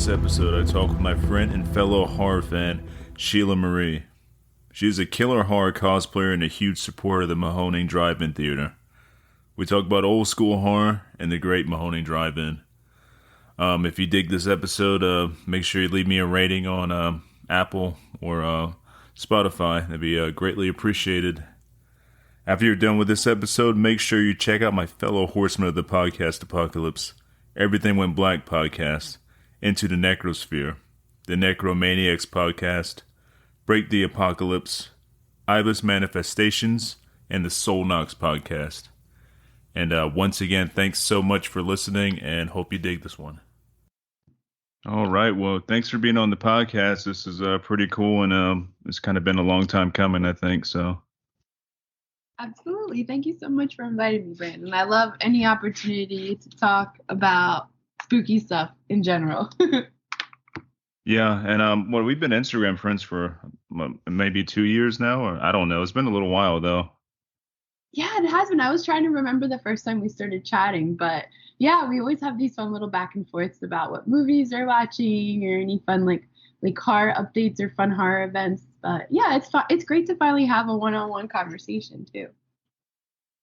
this episode, I talk with my friend and fellow horror fan, Sheila Marie. She's a killer horror cosplayer and a huge supporter of the Mahoning Drive-In theater. We talk about old school horror and the great Mahoning Drive-In. If you dig this episode, make sure you leave me a rating on Apple or Spotify. That'd be greatly appreciated. After you're done with this episode, make sure you check out my fellow horsemen of the podcast apocalypse, Everything Went Black podcast, Into the Necrosphere, the Necromaniacs podcast, Break the Apocalypse, Eyeless Manifestations, and the Soul Knocks podcast. And once again, thanks so much for listening, and hope you dig this one. All right. Well, thanks for being on the podcast. This is pretty cool, and it's kind of been a long time coming, I think. So. Absolutely. Thank you so much for inviting me, Brandon. I love any opportunity to talk about spooky stuff in general. Yeah, and we've been Instagram friends for maybe 2 years now, or I don't know. It's been a little while though. Yeah, it has been. I was trying to remember the first time we started chatting, but yeah, we always have these fun little back and forths about what movies we're watching or any fun like horror updates or fun horror events. But yeah, it's fun. It's great to finally have a one-on-one conversation too.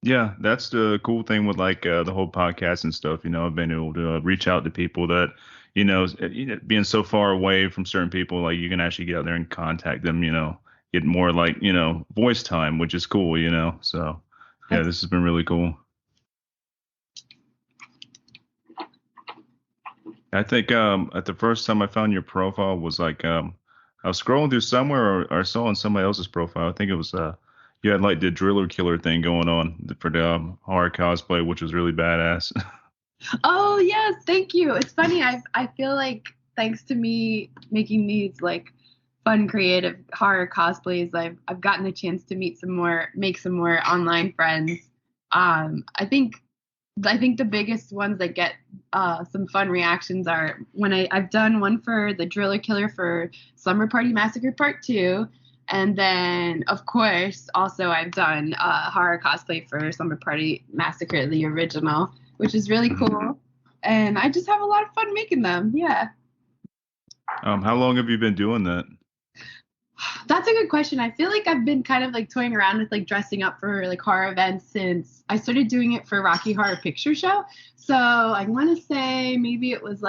Yeah, that's the cool thing with the whole podcast and stuff. You know, I've been able to reach out to people that, being so far away from certain people, like you can actually get out there and contact them, get more voice time, which is cool, So yeah, this has been really cool. I think at the first time I found your profile was I was scrolling through somewhere or I saw on somebody else's profile. I think it was you had the driller killer thing going on for the horror cosplay, which was really badass. Oh yes, thank you. It's funny. I feel like thanks to me making these fun, creative horror cosplays, I've gotten the chance to make some more online friends. I think the biggest ones that get some fun reactions are when I've done one for the driller killer for Slumber Party Massacre Part 2. And then, of course, also I've done horror cosplay for Slumber Party Massacre, the original, which is really cool. And I just have a lot of fun making them. Yeah. How long have you been doing that? That's a good question. I feel like I've been kind of toying around with dressing up for horror events since I started doing it for Rocky Horror Picture Show. So I want to say maybe it was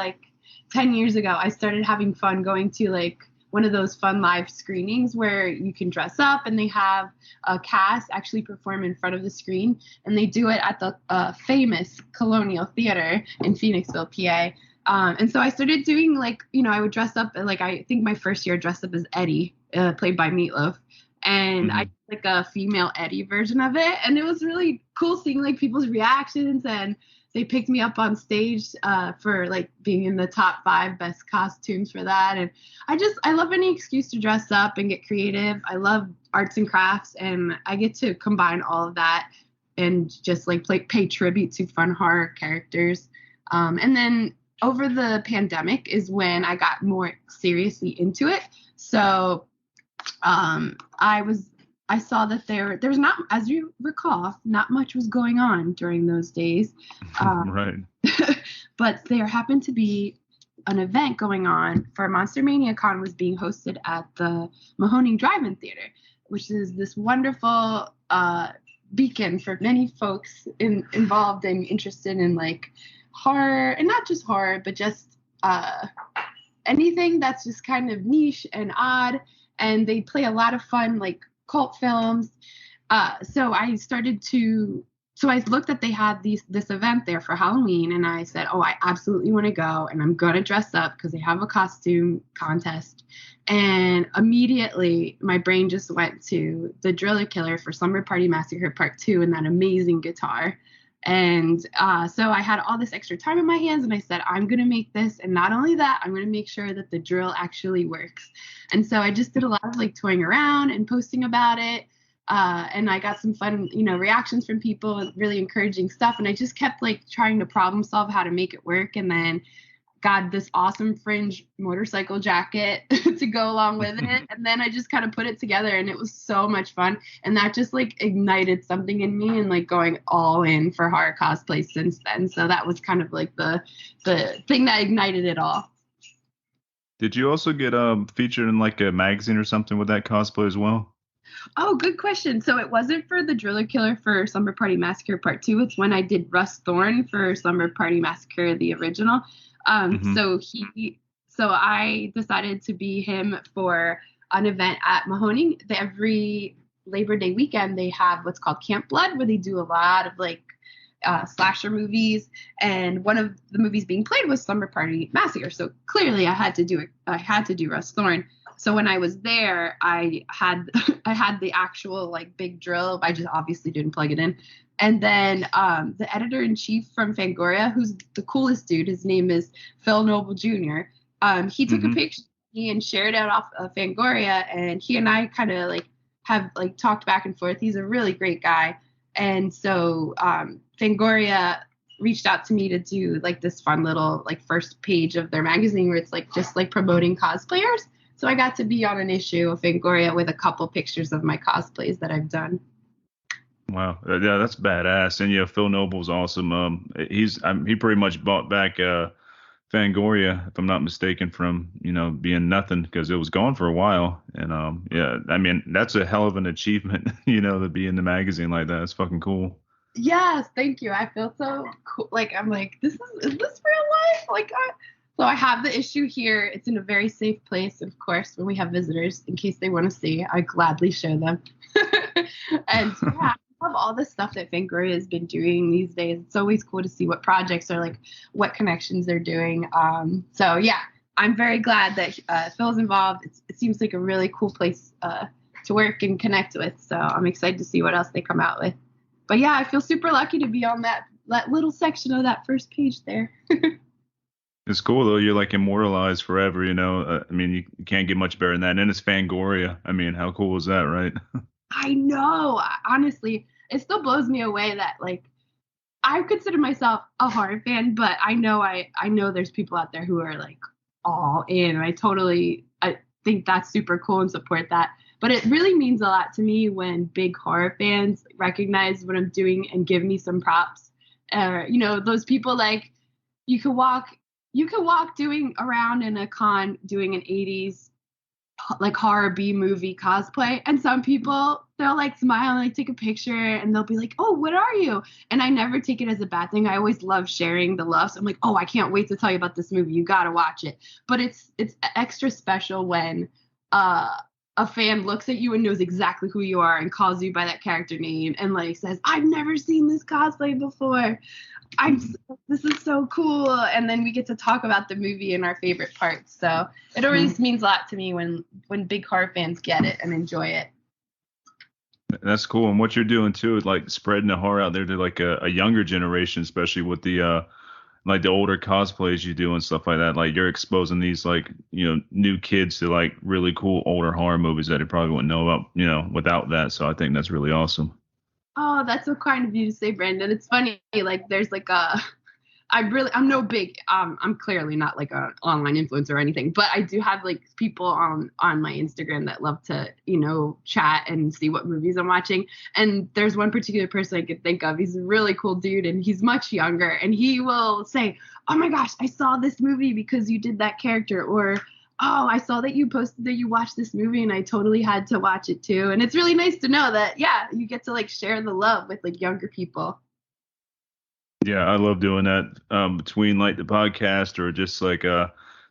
10 years ago. I started having fun going to one of those fun live screenings where you can dress up and they have a cast actually perform in front of the screen, and they do it at the famous Colonial Theater in Phoenixville, PA. And so I started doing I would dress up I think my first year dressed up as Eddie, played by Meatloaf. And I did a female Eddie version of it. And it was really cool seeing people's reactions, and they picked me up on stage for being in the top 5 best costumes for that. And I love any excuse to dress up and get creative. I love arts and crafts, and I get to combine all of that and just pay tribute to fun horror characters. And then over the pandemic is when I got more seriously into it. So I saw that there was not, as you recall, not much was going on during those days. Right. But there happened to be an event going on for Monster Mania Con was being hosted at the Mahoning Drive-In Theater, which is this wonderful beacon for many folks involved and interested in horror, and not just horror, but just anything that's just kind of niche and odd. And they play a lot of fun cult films. So I looked that they had this event there for Halloween, and I said, oh, I absolutely want to go, and I'm going to dress up because they have a costume contest. And immediately my brain just went to the driller killer for Slumber Party Massacre Part 2 and that amazing guitar. And so I had all this extra time in my hands, and I said, I'm going to make this. And not only that, I'm going to make sure that the drill actually works. And so I just did a lot of toying around and posting about it. And I got some fun, reactions from people, really encouraging stuff. And I just kept trying to problem solve how to make it work. And then got this awesome fringe motorcycle jacket to go along with it. And then I just kind of put it together, and it was so much fun. And that just ignited something in me, and going all in for horror cosplay since then. So that was kind of the thing that ignited it all. Did you also get featured in like a magazine or something with that cosplay as well? Oh, good question. So it wasn't for the Driller Killer for Slumber Party Massacre Part 2. It's when I did Russ Thorn for Slumber Party Massacre, the original. Um, Hmm. so he, so I decided to be him for an event at Mahoning. Every Labor Day weekend, they have what's called Camp Blood, where they do a lot of like slasher movies, and one of the movies being played was Slumber Party Massacre. So clearly, I had to do it. I had to do Russ Thorn. So when I was there, I had I had the actual like big drill. I just obviously didn't plug it in. And then the editor in chief from Fangoria, who's the coolest dude, his name is Phil Noble Jr. He took a Hmm. picture of me and shared it off of Fangoria, and he and I kind of like have like talked back and forth. He's a really great guy, and so Fangoria reached out to me to do like this fun little like first page of their magazine where it's like just like promoting cosplayers. So I got to be on an issue of Fangoria with a couple pictures of my cosplays that I've done. Wow, yeah, that's badass. And yeah, Phil Noble's awesome. He pretty much bought back Fangoria, if I'm not mistaken, from being nothing because it was gone for a while. And yeah, I mean that's a hell of an achievement, to be in the magazine like that. It's fucking cool. Yes, thank you. I feel so cool. Like I'm like, is this real life? So I have the issue here. It's in a very safe place, of course, when we have visitors, in case they want to see. I gladly show them. And yeah, I love all the stuff that Fangoria has been doing these days. It's always cool to see what projects are like, what connections they're doing. So yeah, I'm very glad that Phil's involved. It seems like a really cool place to work and connect with. So I'm excited to see what else they come out with. But yeah, I feel super lucky to be on that little section of that first page there. It's cool though. You're like immortalized forever. I mean, you can't get much better than that. And then it's Fangoria. I mean, how cool is that, right? I know. Honestly, it still blows me away that like I consider myself a horror fan, but I know there's people out there who are like all in. I think that's super cool and support that. But it really means a lot to me when big horror fans recognize what I'm doing and give me some props. Those people like you could walk you could walk doing around in a con doing an 80s like horror B movie cosplay, and some people they'll like smile and like take a picture and they'll be like, "Oh, what are you?" And I never take it as a bad thing. I always love sharing the love. So I'm like, "Oh, I can't wait to tell you about this movie. You got to watch it." But it's extra special when uh a fan looks at you and knows exactly who you are and calls you by that character name and like says, "I've never seen this cosplay before. I'm this is so cool." And then we get to talk about the movie and our favorite parts. So it always means a lot to me when big horror fans get it and enjoy it. That's cool. And what you're doing too is like spreading the horror out there to like a younger generation, especially with the like the older cosplays you do and stuff like that. Like you're exposing these like, new kids to like really cool older horror movies that they probably wouldn't know about, without that. So I think that's really awesome. Oh, that's so kind of you to say, Brandon. It's funny, like there's like I'm no big I'm clearly not like an online influencer or anything, but I do have like people on my Instagram that love to, chat and see what movies I'm watching. And there's one particular person I could think of. He's a really cool dude and he's much younger, and he will say, "Oh my gosh, I saw this movie because you did that character," or "Oh, I saw that you posted that you watched this movie and I totally had to watch it too." And it's really nice to know that, yeah, you get to like share the love with like younger people. Yeah, I love doing that between like the podcast or just like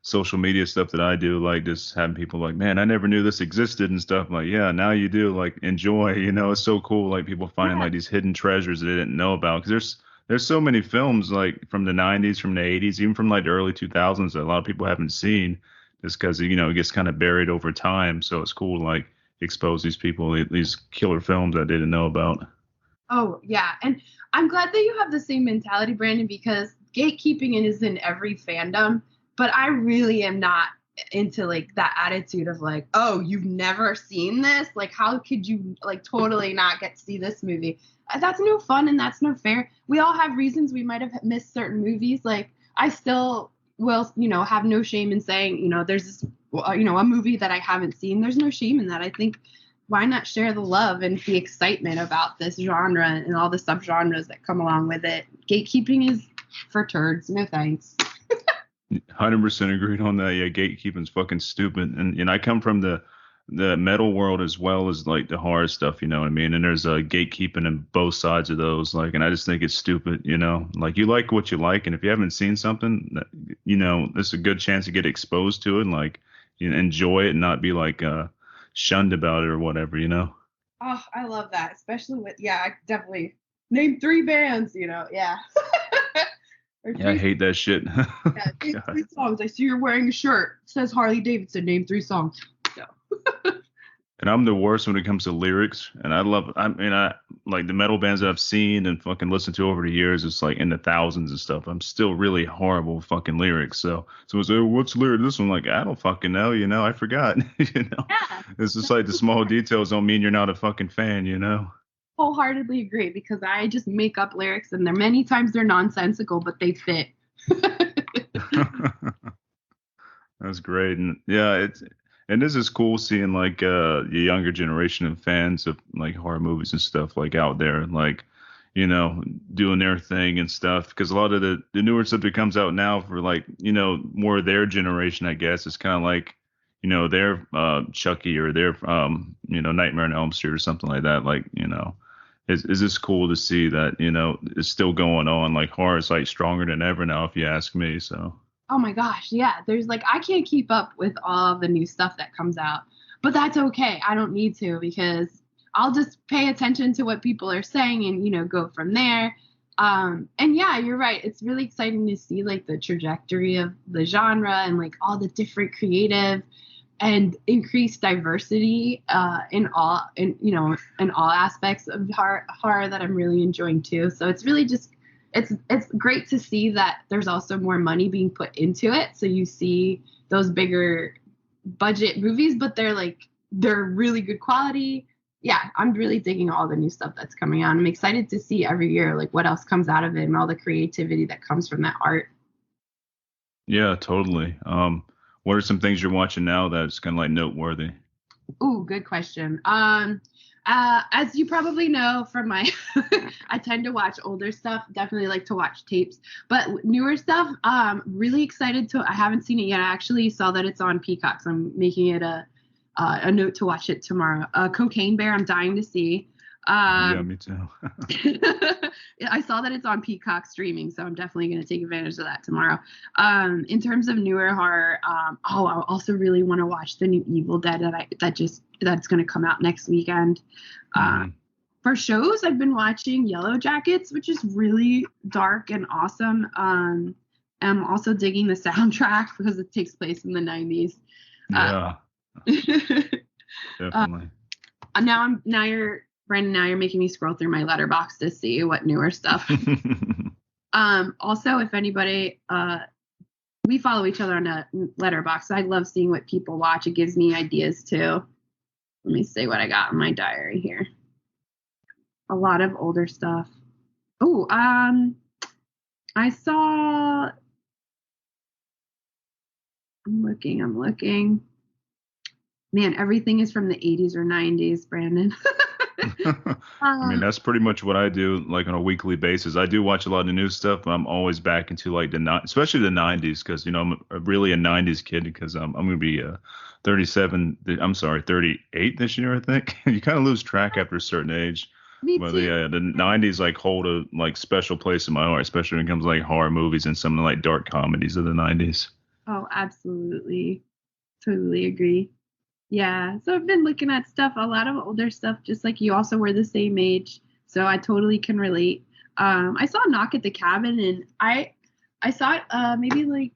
social media stuff that I do, like just having people like, man, I never knew this existed and stuff. I'm like, yeah, now you do. Like, enjoy. It's so cool. Like people finding Yeah. like these hidden treasures that they didn't know about. Because there's so many films like from the 90s, from the 80s, even from like the early 2000s that a lot of people haven't seen, just because it gets kind of buried over time. So it's cool to like expose these people these killer films that they didn't know about. Oh, yeah. And I'm glad that you have the same mentality, Brandon, because gatekeeping is in every fandom, but I really am not into like that attitude of like, "Oh, you've never seen this? Like, how could you like totally not get to see this movie?" That's no fun and that's no fair. We all have reasons we might have missed certain movies. Like, I still will, have no shame in saying, there's this, a movie that I haven't seen. There's no shame in that. I think why not share the love and the excitement about this genre and all the subgenres that come along with it? Gatekeeping is for turds. No thanks. 100% agreed on that. Yeah, gatekeeping's fucking stupid. And I come from the metal world as well as like the horror stuff, you know what I mean? And there's gatekeeping in both sides of those. Like, and I just think it's stupid, you know? Like, you like what you like, and if you haven't seen something, you know, there's a good chance to get exposed to it and like you know, enjoy it and not be like shunned about it or whatever, you know? Oh, I love that, especially with I definitely name three bands, yeah. Or Yeah, I three hate that shit. yeah, name God. three songs. I see you're wearing a shirt. It says Harley Davidson, name three songs. So And I'm the worst when it comes to lyrics. And I mean, I like the metal bands that I've seen and fucking listened to over the years. It's like in the thousands and stuff. I'm still really horrible with fucking lyrics. So it's like, what's the lyric? This one, like, I don't fucking know. You know, I forgot. You know, yeah, it's just like the small details don't mean you're not a fucking fan. You know. wholeheartedly agree because I just make up lyrics and they're many times they're nonsensical, but they fit. That's great. And yeah, and this is cool seeing like the younger generation of fans of like horror movies and stuff like out there, like, you know, doing their thing and stuff. Because a lot of the newer stuff that comes out now for like, you know, more their generation, I guess, it's kind of like, you know, their Chucky or their you know, Nightmare on Elm Street or something like that. Like, you know, is this cool to see that, you know, it's still going on? Like horror is like stronger than ever now, if you ask me. So. Oh my gosh, yeah. There's like I can't keep up with all of the new stuff that comes out. But that's okay. I don't need to because I'll just pay attention to what people are saying and go from there. And yeah, you're right. It's really exciting to see like the trajectory of the genre and like all the different creative and increased diversity in all aspects of horror that I'm really enjoying too. So it's really just it's great to see that there's also more money being put into it. So you see those bigger budget movies, but they're really good quality. Yeah, I'm really digging all the new stuff that's coming out. I'm excited to see every year like what else comes out of it and all the creativity that comes from that art. Yeah, totally. What are some things you're watching now that's kind of like noteworthy? Ooh, good question. As you probably know from my, I tend to watch older stuff. Definitely like to watch tapes, but newer stuff. Really excited to. I haven't seen it yet. I actually saw that it's on Peacock, so I'm making it a note to watch it tomorrow. Cocaine Bear. I'm dying to see. Yeah, Um, me too. I saw that it's on Peacock streaming, so I'm definitely going to take advantage of that tomorrow. In terms of newer horror, I also really want to watch the new Evil Dead that's going to come out next weekend. Hmm. For shows, I've been watching Yellow Jackets, which is really dark and awesome. I'm also digging the soundtrack because it takes place in the 90s. Uh, Yeah, uh, definitely. Now you're making me scroll through my letterbox to see what newer stuff. Also, if anybody, we follow each other on a letterbox. I love seeing what people watch. It gives me ideas too. Let me see what I got in my diary here. A lot of older stuff. Oh, I saw. I'm looking. Man, everything is from the 80s or 90s, Brandon. I mean, that's pretty much what I do, like on a weekly basis. I do watch a lot of new stuff, but I'm always back into like especially the '90s, because you know really a '90s kid because I'm gonna be 37. I'm sorry, 38 this year, I think. You kind of lose track after a certain age. Me But too. yeah, the '90s like hold a like special place in my heart, especially when it comes to like horror movies and some of the like dark comedies of the '90s. Oh, absolutely. Totally agree. Yeah. So I've been looking at stuff, a lot of older stuff, just like you also were the same age. So I totally can relate. I saw Knock at the Cabin and I saw it maybe like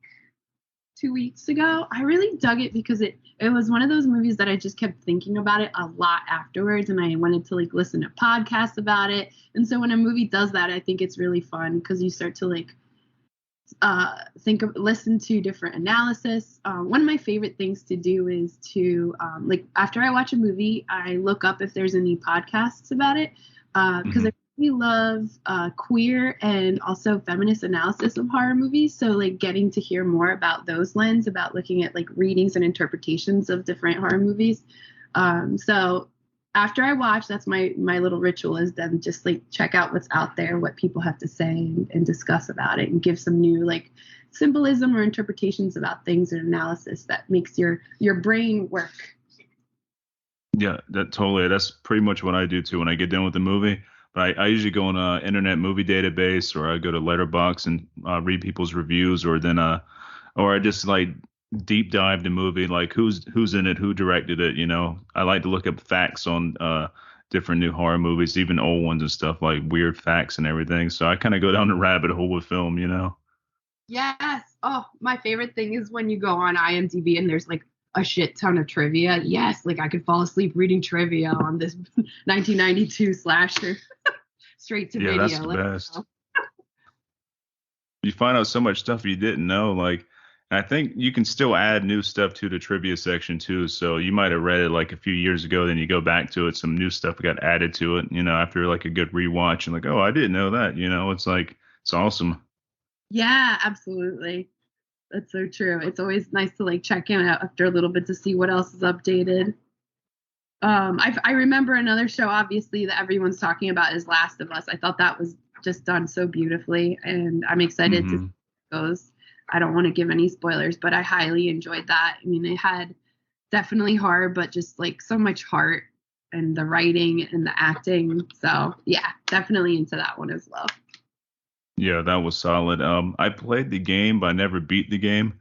2 weeks ago. I really dug it because it was one of those movies that I just kept thinking about it a lot afterwards and I wanted to like listen to podcasts about it. And so when a movie does that, I think it's really fun because you start to like listen to different analysis. One of my favorite things to do is to like after I watch a movie, I look up if there's any podcasts about it because Hmm. I really love queer and also feminist analysis of horror movies. So like getting to hear more about those lens, about looking at like readings and interpretations of different horror movies. So after I watch, that's my little ritual is then just like check out what's out there, what people have to say, and discuss about it, and give some new like symbolism or interpretations about things and analysis that makes your brain work. Yeah, that's pretty much what I do too when I get done with the movie. But I usually go on a internet movie database, or I go to Letterboxd and read people's reviews, or I just like deep dive the movie, like who's in it, who directed it. I like to look up facts on different new horror movies, even old ones and stuff, like weird facts and everything. So I kind of go down the rabbit hole with film. Yes. Oh, my favorite thing is when you go on IMDb and there's like a shit ton of trivia. Yes, like I could fall asleep reading trivia on this 1992 slasher straight to Yeah, video. that's the best. You find out so much stuff you didn't know. Like, I think you can still add new stuff to the trivia section too. So you might have read it like a few years ago, then you go back to it, some new stuff got added to it, after like a good rewatch, and like, oh, I didn't know that. It's like, it's awesome. Yeah, absolutely. That's so true. It's always nice to like check in after a little bit to see what else is updated. I remember another show, obviously, that everyone's talking about is Last of Us. I thought that was just done so beautifully, and I'm excited to see how it goes. I don't want to give any spoilers, but I highly enjoyed that. I mean, it had definitely horror, but just like so much heart and the writing and the acting. So yeah, definitely into that one as well. Yeah, that was solid. I played the game, but I never beat the game.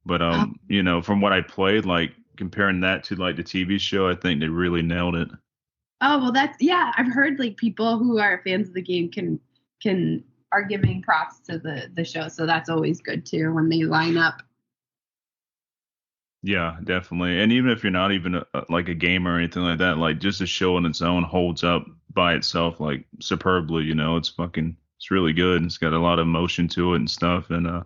But from what I played, like comparing that to like the TV show, I think they really nailed it. Oh, well, yeah, I've heard like people who are fans of the game can are giving props to the show, so that's always good too when they line up. Yeah, definitely. And even if you're not even like a gamer or anything like that, like just the show on its own holds up by itself like superbly. It's really good. It's got a lot of emotion to it and stuff, and the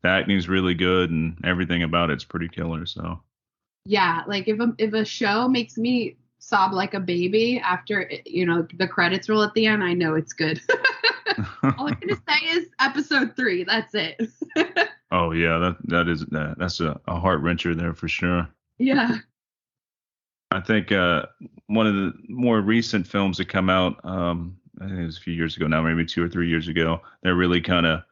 acting's really good, and everything about it's pretty killer. So yeah, like if a show makes me sob like a baby after the credits roll at the end, I know it's good. All I'm gonna say is episode 3. That's it. Oh yeah, that's a heart wrencher there for sure. Yeah. I think one of the more recent films that come out, I think it was a few years ago now, maybe 2 or 3 years ago, that really kind of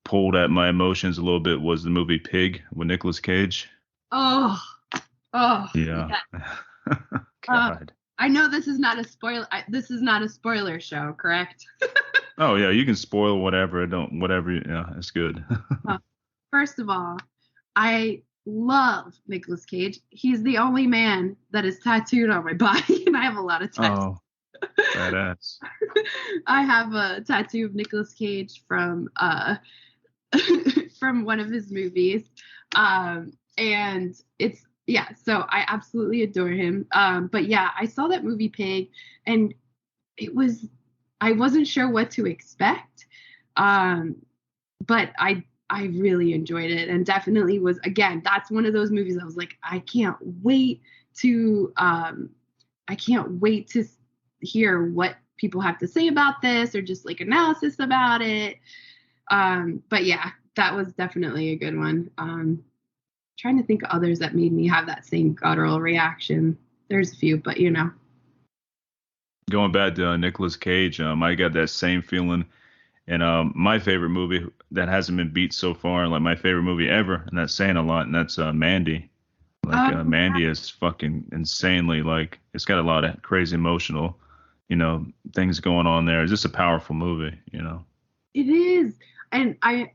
pulled at my emotions a little bit was the movie Pig with Nicolas Cage. Oh, Yeah. yeah. God. I know this is not a spoiler. This is not a spoiler show, correct? Oh yeah, you can spoil whatever. Whatever. Yeah, it's good. First of all, I love Nicolas Cage. He's the only man that is tattooed on my body, and I have a lot of tattoos. Oh, badass. I have a tattoo of Nicolas Cage from from one of his movies, and it's so I absolutely adore him. But yeah, I saw that movie Pig, and I wasn't sure what to expect, but I really enjoyed it, and definitely was, again, that's one of those movies I was like, I can't wait to hear what people have to say about this, or just like analysis about it. But yeah, that was definitely a good one. Trying to think of others that made me have that same guttural reaction. There's a few, but Going back to Nicolas Cage, I got that same feeling. And my favorite movie that hasn't been beat so far, like my favorite movie ever, and that's saying a lot, and that's Mandy. Like Mandy is fucking insanely, like, it's got a lot of crazy emotional, things going on there. It's just a powerful movie. It is. And I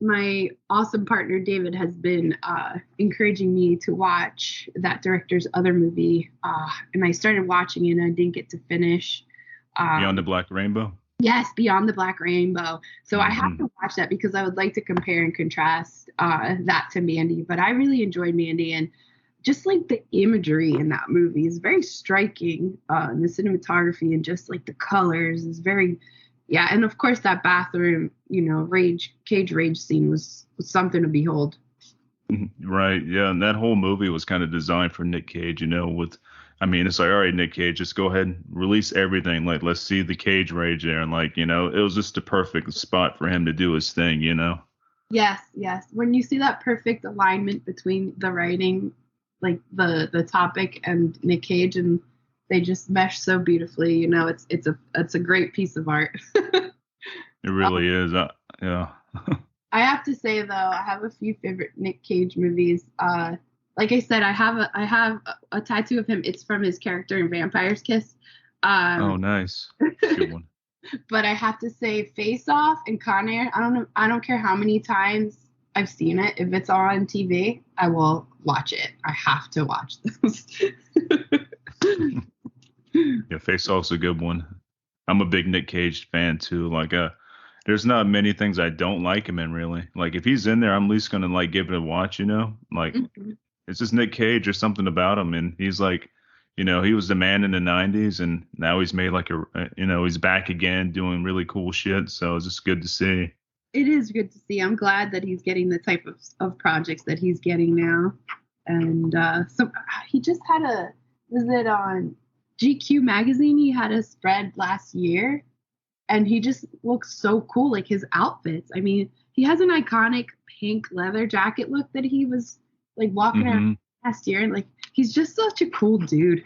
my awesome partner David has been encouraging me to watch that director's other movie, and I started watching it and I didn't get to finish. Beyond the Black Rainbow? Yes, Beyond the Black Rainbow. So I have to watch that because I would like to compare and contrast that to Mandy. But I really enjoyed Mandy, and just like the imagery in that movie is very striking. And the cinematography and just like the colors is very, yeah. And of course that bathroom, cage rage scene was something to behold. Right. Yeah. And that whole movie was kind of designed for Nick Cage, it's like, all right, Nick Cage, just go ahead and release everything. Like, let's see the cage rage there. And it was just the perfect spot for him to do his thing. Yes. When you see that perfect alignment between the writing, like the topic and Nick Cage, and they just mesh so beautifully. You know, it's a great piece of art. It really is. Yeah. I have to say though, I have a few favorite Nick Cage movies. Like I said, I have a tattoo of him. It's from his character in Vampire's Kiss. Oh, nice. Good one. But I have to say, Face Off and Con Air. I don't care how many times I've seen it. If it's on TV, I will watch it. I have to watch those. Yeah, Face Off's a good one. I'm a big Nick Cage fan too. Like, there's not many things I don't like him in really. Like, if he's in there, I'm at least gonna like give it a watch. You know, like Mhm. it's just Nick Cage or something about him, and he's like, he was the man in the '90s, and now he's made like he's back again doing really cool shit. So it's just good to see. It is good to see. I'm glad that he's getting the type of projects that he's getting now. And so he just had was it on GQ magazine? He had a spread last year, and he just looks so cool. Like his outfits. I mean, he has an iconic pink leather jacket look that he was like walking around last year, and like he's just such a cool dude.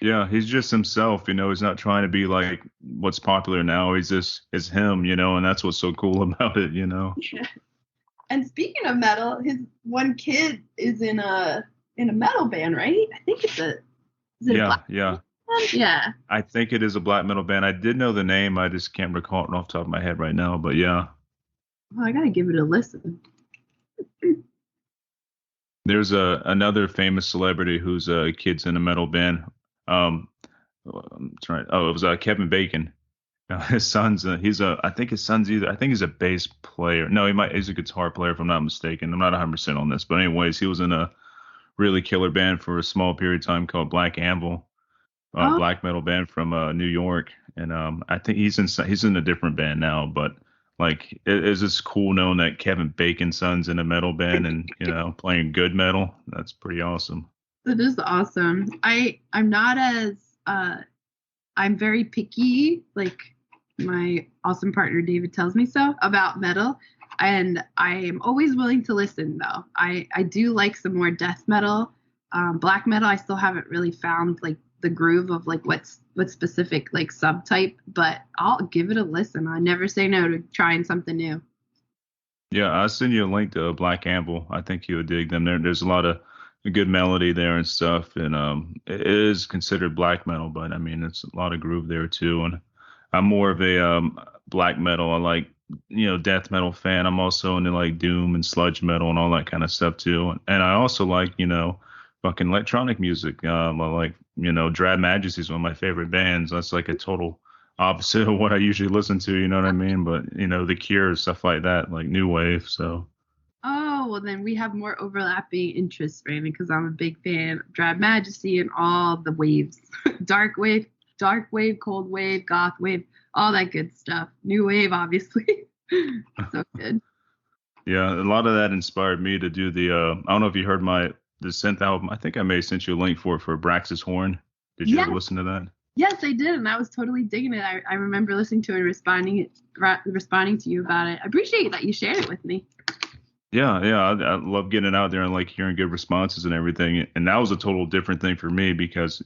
Yeah, he's just himself, he's not trying to be like what's popular now. It's him, and that's what's so cool about it. Yeah. And speaking of metal, his one kid is in a metal band, right? I think it's a black yeah. band? Yeah. I think it is a black metal band. I did know the name. I just can't recall it off the top of my head right now, but yeah. Well, I gotta give it a listen. There's another famous celebrity whose kid's in a metal band. I'm trying. Oh, it was Kevin Bacon. His son's I think his son's I think he's a bass player. No, he's a guitar player if I'm not mistaken. I'm not 100% on this, but anyways, he was in a really killer band for a small period of time called Black Anvil, Oh, black metal band from New York, and I think he's in a different band now, but like it's just cool knowing that Kevin Bacon's son's in a metal band and playing good metal. That's pretty awesome. that is awesome. I'm not as I'm very picky, like my awesome partner David tells me so about metal, and I am always willing to listen though. I do like some more death metal. Black metal I still haven't really found like the groove of like what specific like subtype, but I'll give it a listen. I never say no to trying something new. Yeah, I'll send you a link to Black Anvil. I think you would dig them. There's a lot of good melody there and stuff, and it is considered black metal, but I mean it's a lot of groove there too. And I'm more of a black metal. I like death metal fan. I'm also into like doom and sludge metal and all that kind of stuff too. And I also like fucking electronic music. I like Drab Majesty is one of my favorite bands. That's like a total opposite of what I usually listen to. You know what I mean? But The Cure, stuff like that, like new wave. So. Oh, well then we have more overlapping interests, Raymond, because I'm a big fan of Drab Majesty and all the waves. dark wave, cold wave, goth wave, all that good stuff. New wave, obviously. So good. Yeah, a lot of that inspired me to do the I don't know if you heard the synth album. I think I may have sent you a link for Brax's Horn. Did you ever listen to that? Yes, I did, and I was totally digging it. I remember listening to it and responding to you about it. I appreciate that you shared it with me. Yeah, I love getting it out there and like hearing good responses and everything. And that was a total different thing for me because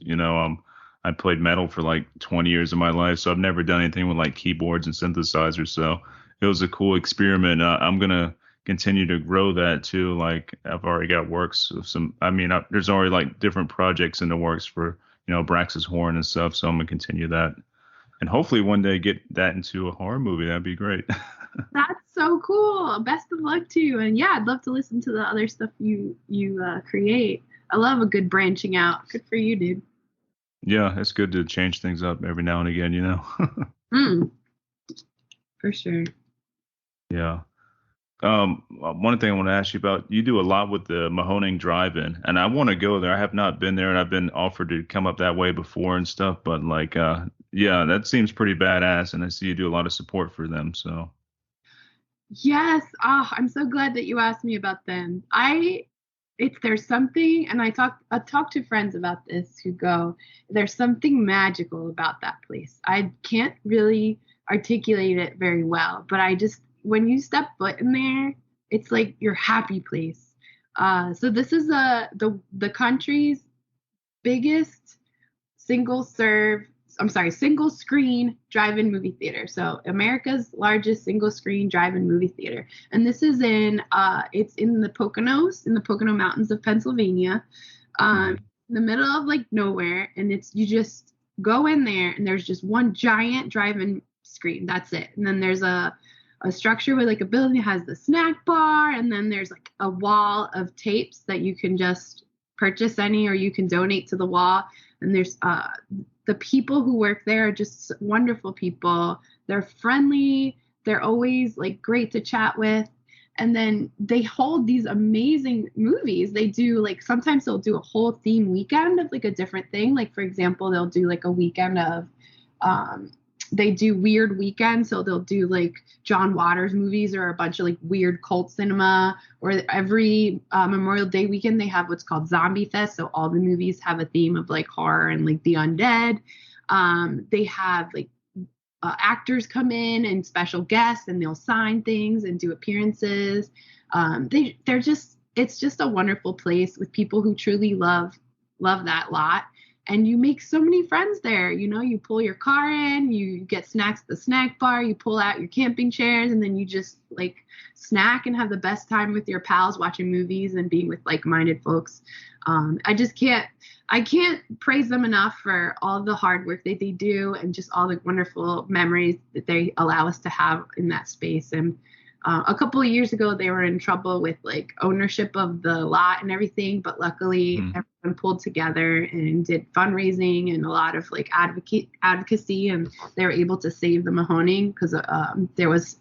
I played metal for like 20 years of my life, so I've never done anything with like keyboards and synthesizers. So it was a cool experiment. I'm gonna continue to grow that too. Like I've already got works of there's already like different projects in the works for Brax's Horn and stuff. So I'm gonna continue that, and hopefully one day get that into a horror movie. That'd be great. That's so cool. Best of luck to you. And yeah, I'd love to listen to the other stuff you create. I love a good branching out. Good for you, dude. Yeah, it's good to change things up every now and again, For sure. Yeah. One thing I want to ask you about, you do a lot with the Mahoning Drive-In, and I want to go there. I have not been there, and I've been offered to come up that way before and stuff, but like, yeah, that seems pretty badass, and I see you do a lot of support for them, so. Yes. I'm so glad that you asked me about them. There's something, and I talked to friends about this who go, there's something magical about that place. I can't really articulate it very well, but when you step foot in there, it's like your happy place. So this is the country's biggest single screen drive-in movie theater. So America's largest single screen drive-in movie theater. And this is it's in the Poconos, in the Pocono Mountains of Pennsylvania, in the middle of like nowhere. And you just go in there and there's just one giant drive-in screen. That's it. And then there's a structure with like a building that has the snack bar. And then there's like a wall of tapes that you can just purchase any, or you can donate to the wall. And there's the people who work there are just wonderful people. They're friendly. They're always like great to chat with. And then they hold these amazing movies. They do like, sometimes they'll do a whole theme weekend of like a different thing. Like, for example, they'll do like a weekend of, they do weird weekends. So they'll do like John Waters movies or a bunch of like weird cult cinema. Or every Memorial Day weekend, they have what's called Zombie Fest. So all the movies have a theme of like horror and like the undead. They have like actors come in and special guests, and they'll sign things and do appearances. It's just a wonderful place with people who truly love that lot. And you make so many friends there. You know, you pull your car in, you get snacks at the snack bar, you pull out your camping chairs, and then you just like snack and have the best time with your pals watching movies and being with like-minded folks. I can't praise them enough for all the hard work that they do and just all the wonderful memories that they allow us to have in that space. And a couple of years ago, they were in trouble with like ownership of the lot and everything, but luckily everyone pulled together and did fundraising and a lot of like advocacy, and they were able to save the Mahoning because there was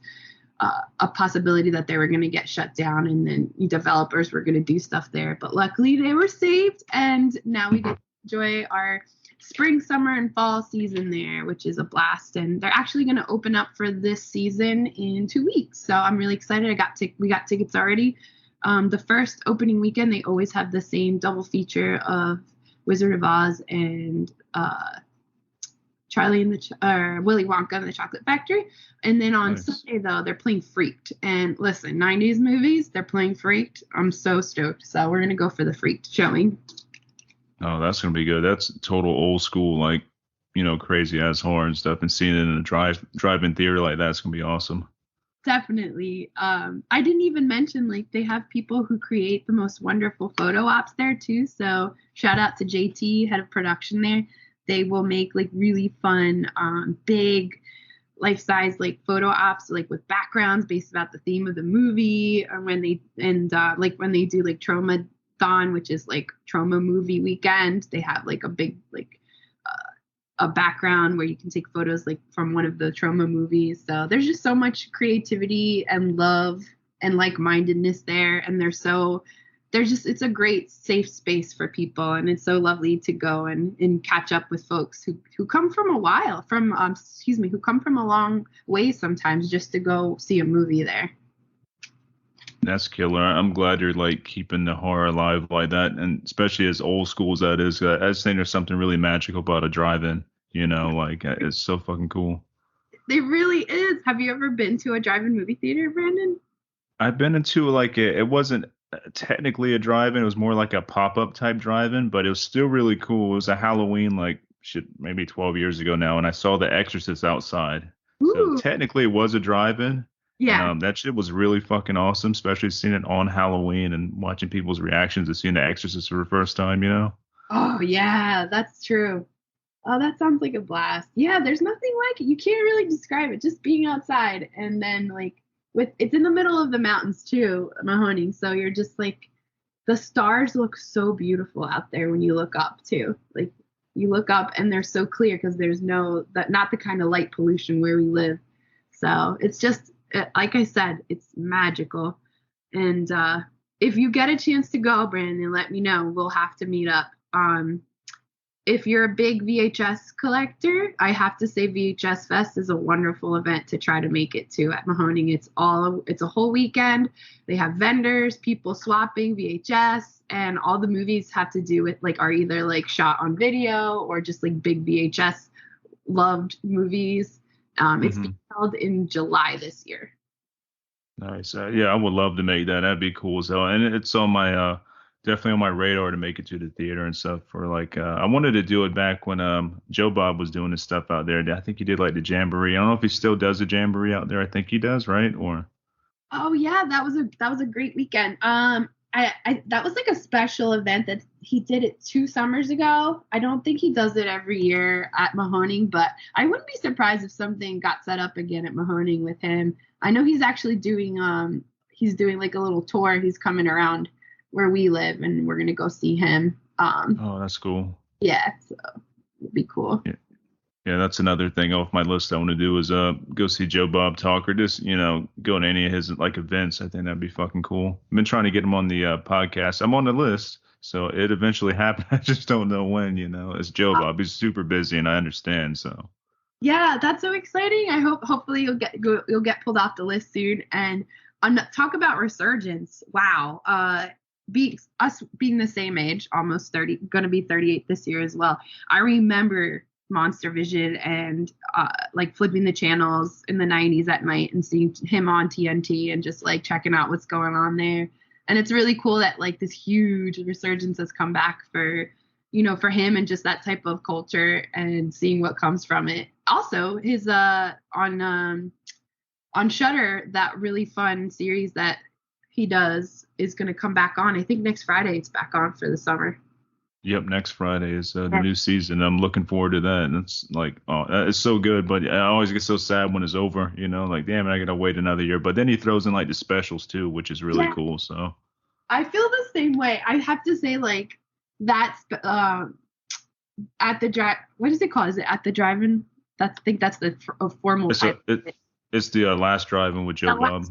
a possibility that they were going to get shut down and then developers were going to do stuff there. But luckily they were saved, and now we get to enjoy our spring, summer, and fall season there, which is a blast. And they're actually going to open up for this season in 2 weeks. So I'm really excited. We got tickets already. The first opening weekend, they always have the same double feature of Wizard of Oz and Willy Wonka and the Chocolate Factory. And then on Sunday, though, they're playing Freaked. And listen, 90s movies, they're playing Freaked. I'm so stoked. So we're going to go for the Freaked showing. Oh, that's going to be good. That's total old school, like, you know, crazy ass horror and stuff. And seeing it in a drive-in theater like that's going to be awesome. Definitely. I didn't even mention, like, they have people who create the most wonderful photo ops there, too. So shout out to JT, head of production there. They will make, like, really fun, big, life-size, like, photo ops, like, with backgrounds based about the theme of the movie. Or when they do, like, Trauma-thon, which is, like, trauma movie weekend, they have, like, a big, like, a background where you can take photos like from one of the trauma movies. So there's just so much creativity and love and like-mindedness there. And it's a great safe space for people. And it's so lovely to go and catch up with folks who come from who come from a long way sometimes just to go see a movie there. That's killer. I'm glad you're like keeping the horror alive like that, and especially as old school as that is. I just think there's something really magical about a drive-in. You know, like it's so fucking cool. It really is. Have you ever been to a drive-in movie theater, Brandon? I've been into like it wasn't technically a drive-in. It was more like a pop-up type drive-in, but it was still really cool. It was a Halloween like maybe 12 years ago now, and I saw The Exorcist outside. Ooh. So technically it was a drive-in. Yeah. That shit was really fucking awesome, especially seeing it on Halloween and watching people's reactions to seeing The Exorcist for the first time, you know? Oh, yeah, that's true. Oh, that sounds like a blast. Yeah, there's nothing like it. You can't really describe it. Just being outside and then like it's in the middle of the mountains too, Mahoning. So you're just like, the stars look so beautiful out there when you look up too. Like you look up and they're so clear because there's not the kind of light pollution where we live. So it's just, like I said, it's magical. And if you get a chance to go, Brandon, let me know. We'll have to meet up. If you're a big VHS collector, I have to say VHS Fest is a wonderful event to try to make it to at Mahoning. It's a whole weekend. They have vendors, people swapping VHS, and all the movies have to do with are either like shot on video or just like big VHS loved movies. It's being held in July this year. Nice. Yeah, I would love to make that. That'd be cool as hell. And it's on my definitely on my radar to make it to the theater and stuff. For like, I wanted to do it back when Joe Bob was doing his stuff out there. I think he did like the Jamboree. I don't know if he still does the Jamboree out there. I think he does, right? Or Oh yeah, that was a great weekend. I that was like a special event that he did it 2 summers ago. I don't think he does it every year at Mahoning, but I wouldn't be surprised if something got set up again at Mahoning with him. I know he's actually doing like a little tour. He's coming around where we live, and we're gonna go see him. oh, that's cool. Yeah, so it'd be cool. Yeah. Yeah, that's another thing off my list I want to do is go see Joe Bob talk or just go to any of his like events. I think that'd be fucking cool. I've been trying to get him on the podcast. I'm on the list, so it eventually happened. I just don't know when. It's Joe Bob. He's super busy, and I understand. So Yeah, that's so exciting. Hopefully you'll get pulled off the list soon. And talk about resurgence. Wow. Being the same age, almost 30, going to be 38 this year as well. I remember Monster Vision and like flipping the channels in the 90s at night and seeing him on TNT and just like checking out what's going on there. And it's really cool that like this huge resurgence has come back for him and just that type of culture and seeing what comes from it. Also, his on Shudder, that really fun series that he does is going to come back on. I think next Friday it's back on for the summer. yep, next Friday is the new season. I'm looking forward to that, and it's like, oh, it's so good. But I always get so sad when it's over. Like, damn it, I gotta wait another year. But then he throws in like the specials too, which is really cool. So I feel the same way. I have to say, like, that's at the drive. What is it called? Is it at the drive-in? I think that's the formal. It's the last drive-in with Joe Bob.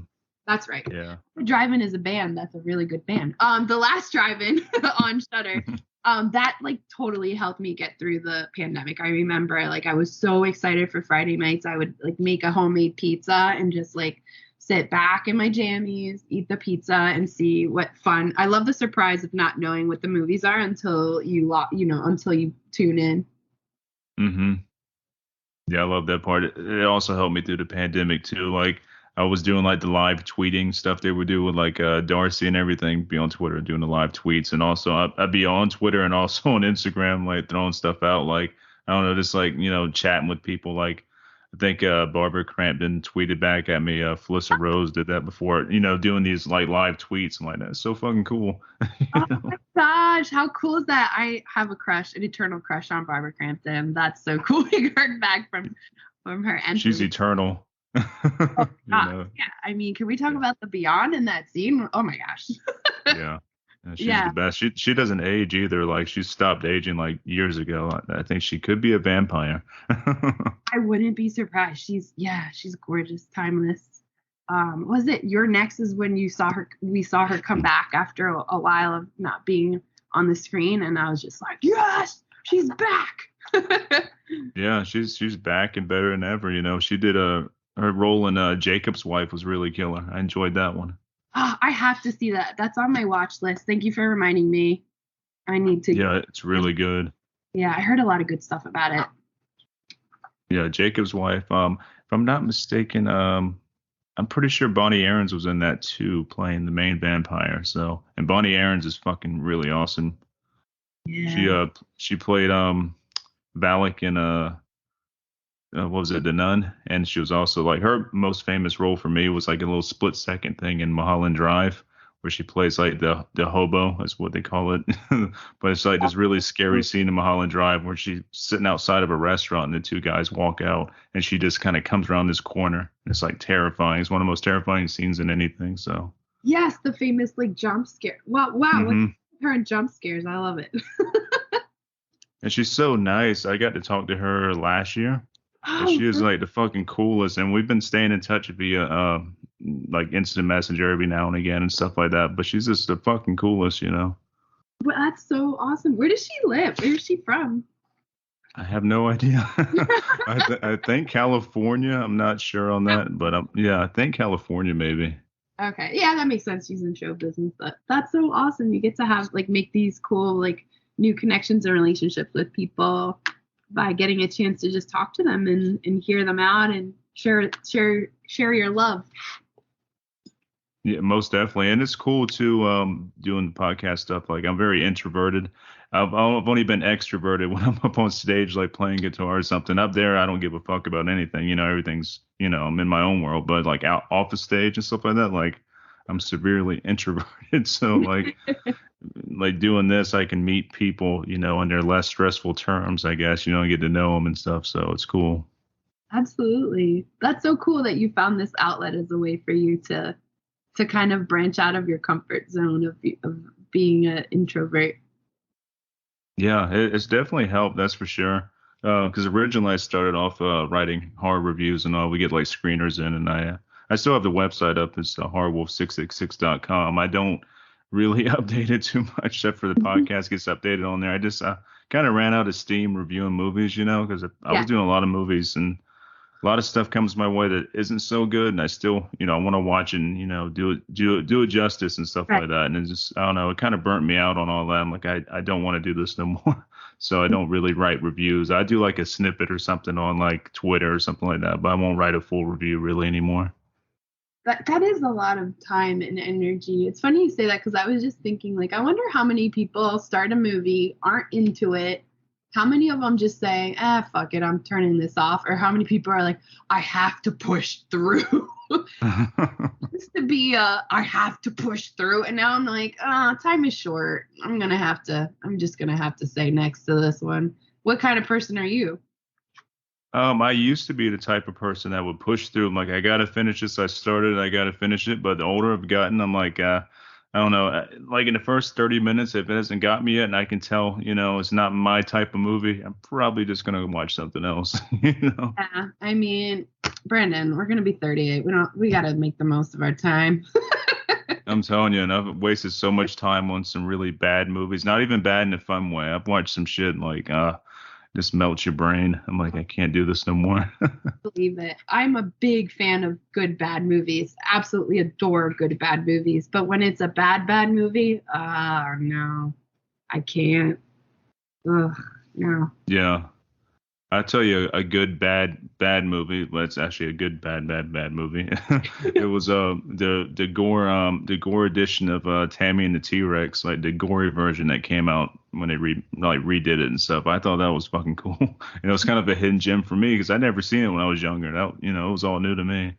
That's right. Yeah. The Drive-In is a band. That's a really good band. The last Drive-In on Shudder, that like totally helped me get through the pandemic. I remember like I was so excited for Friday nights. I would like make a homemade pizza and just like sit back in my jammies, eat the pizza, and see what fun. I love the surprise of not knowing what the movies are until until you tune in. Mm-hmm. Yeah, I love that part. It also helped me through the pandemic too. Like I was doing like the live tweeting stuff they would do with like Darcy and everything. Be on Twitter doing the live tweets, and also I'd be on Twitter and also on Instagram like throwing stuff out. Like I don't know, just like chatting with people. Like I think Barbara Crampton tweeted back at me. Felissa Rose did that before. Doing these like live tweets. I'm like, that's so fucking cool. Oh my gosh, how cool is that? I have an eternal crush on Barbara Crampton. That's so cool. We heard back from her. And she's eternal. yeah, I mean, can we talk about the beyond in that scene? Oh my gosh. Yeah. She's the best. She doesn't age either. Like she stopped aging like years ago. I think she could be a vampire. I wouldn't be surprised. She's gorgeous, timeless. Was it Your Next is when we saw her come back after a while of not being on the screen, and I was just like, yes, she's back. Yeah, she's back and better than ever. She did her role in Jacob's Wife was really killer. I enjoyed that one. Oh, I have to see that. That's on my watch list. Thank you for reminding me. I need to. Yeah, it's really good. Yeah, I heard a lot of good stuff about it. Yeah, Jacob's Wife. If I'm not mistaken, I'm pretty sure Bonnie Aarons was in that too, playing the main vampire. So, and Bonnie Aarons is fucking really awesome. Yeah. She played Valak in what was it, The Nun, and she was also like her most famous role for me was like a little split second thing in Mulholland Drive where she plays like the hobo, that's what they call it. But it's like this really scary scene in Mulholland Drive where she's sitting outside of a restaurant and the two guys walk out and she just kind of comes around this corner. It's like terrifying. It's one of the most terrifying scenes in anything. So yes, the famous like jump scare. Wow, mm-hmm. Her and jump scares. I love it. And she's so nice. I got to talk to her last year. She is like the fucking coolest, and we've been staying in touch via like instant messenger every now and again and stuff like that. But she's just the fucking coolest, Well, that's so awesome. Where does she live? Where is she from? I have no idea. I think California. I'm not sure on that, but yeah, I think California maybe. Okay, yeah, that makes sense. She's in show business, but that's so awesome. You get to have like make these cool like new connections and relationships with people by getting a chance to just talk to them and hear them out and share your love. Yeah, most definitely, and it's cool too. Doing the podcast stuff. Like I'm very introverted. I've only been extroverted when I'm up on stage, like playing guitar or something. Up there, I don't give a fuck about anything. Everything's I'm in my own world. But like out off the stage and stuff like that, like I'm severely introverted. So like doing this, I can meet people, under less stressful terms, I guess. And get to know them and stuff. So it's cool. Absolutely. That's so cool that you found this outlet as a way for you to kind of branch out of your comfort zone of being an introvert. Yeah, it's definitely helped. That's for sure. Because originally I started off writing horror reviews and all. We get like screeners in, and I still have the website up. It's horrorwolf666.com. I don't really update it too much, except for the podcast gets updated on there. I just kind of ran out of steam reviewing movies, because I was doing a lot of movies and a lot of stuff comes my way that isn't so good, and I still, I want to watch and do it justice and stuff Right. like that. And it's just, I don't know, it kind of burnt me out on all that. I'm like, I don't want to do this no more. So I don't really write reviews. I do like a snippet or something on like Twitter or something like that, but I won't write a full review really anymore. That is a lot of time and energy. It's funny you say that because I was just thinking, like, I wonder how many people start a movie, aren't into it. How many of them just say, fuck it, I'm turning this off? Or how many people are like, I have to push through? Used to be I have to push through. And now I'm like, time is short. I'm just going to have to say next to this one. What kind of person are you? I used to be the type of person that would push through. I'm like, I gotta finish this. I started, I gotta finish it. But the older I've gotten, I'm like, I don't know. Like in the first 30 minutes, if it hasn't got me yet, and I can tell, it's not my type of movie, I'm probably just gonna watch something else. Yeah, I mean, Brandon, we're gonna be 38. We gotta make the most of our time. I'm telling you, and I've wasted so much time on some really bad movies. Not even bad in a fun way. I've watched some shit like just melts your brain. I'm like, I can't do this no more. Believe it. I'm a big fan of good bad movies. Absolutely adore good bad movies. But when it's a bad movie, no, I can't. Ugh, no. Yeah. I tell you, a good bad movie. Well, it's actually a good bad movie. It was the gore edition of Tammy and the T-Rex, like the gory version that came out when they redid it and stuff. I thought that was fucking cool. It was kind of a hidden gem for me because I'd never seen it when I was younger. That it was all new to me.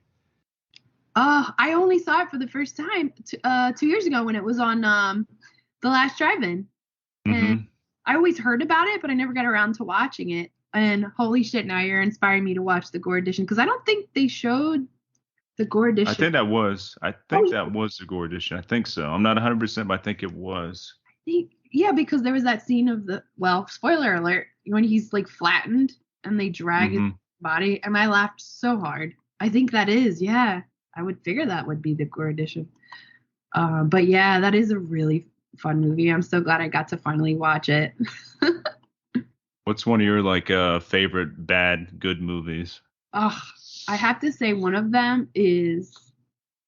I only saw it for the first time 2 years ago when it was on The Last Drive-In, and I always heard about it, but I never got around to watching it. And holy shit, now you're inspiring me to watch the gore edition because I don't think they showed the gore edition. I think that was the gore edition. I think so. I'm not 100%, but I think it was. Yeah, because there was that scene of spoiler alert, when he's like flattened and they drag his body, and I laughed so hard. I think that is, yeah. I would figure that would be the gore edition. But yeah, that is a really fun movie. I'm so glad I got to finally watch it. What's one of your favorite bad good movies? I have to say one of them is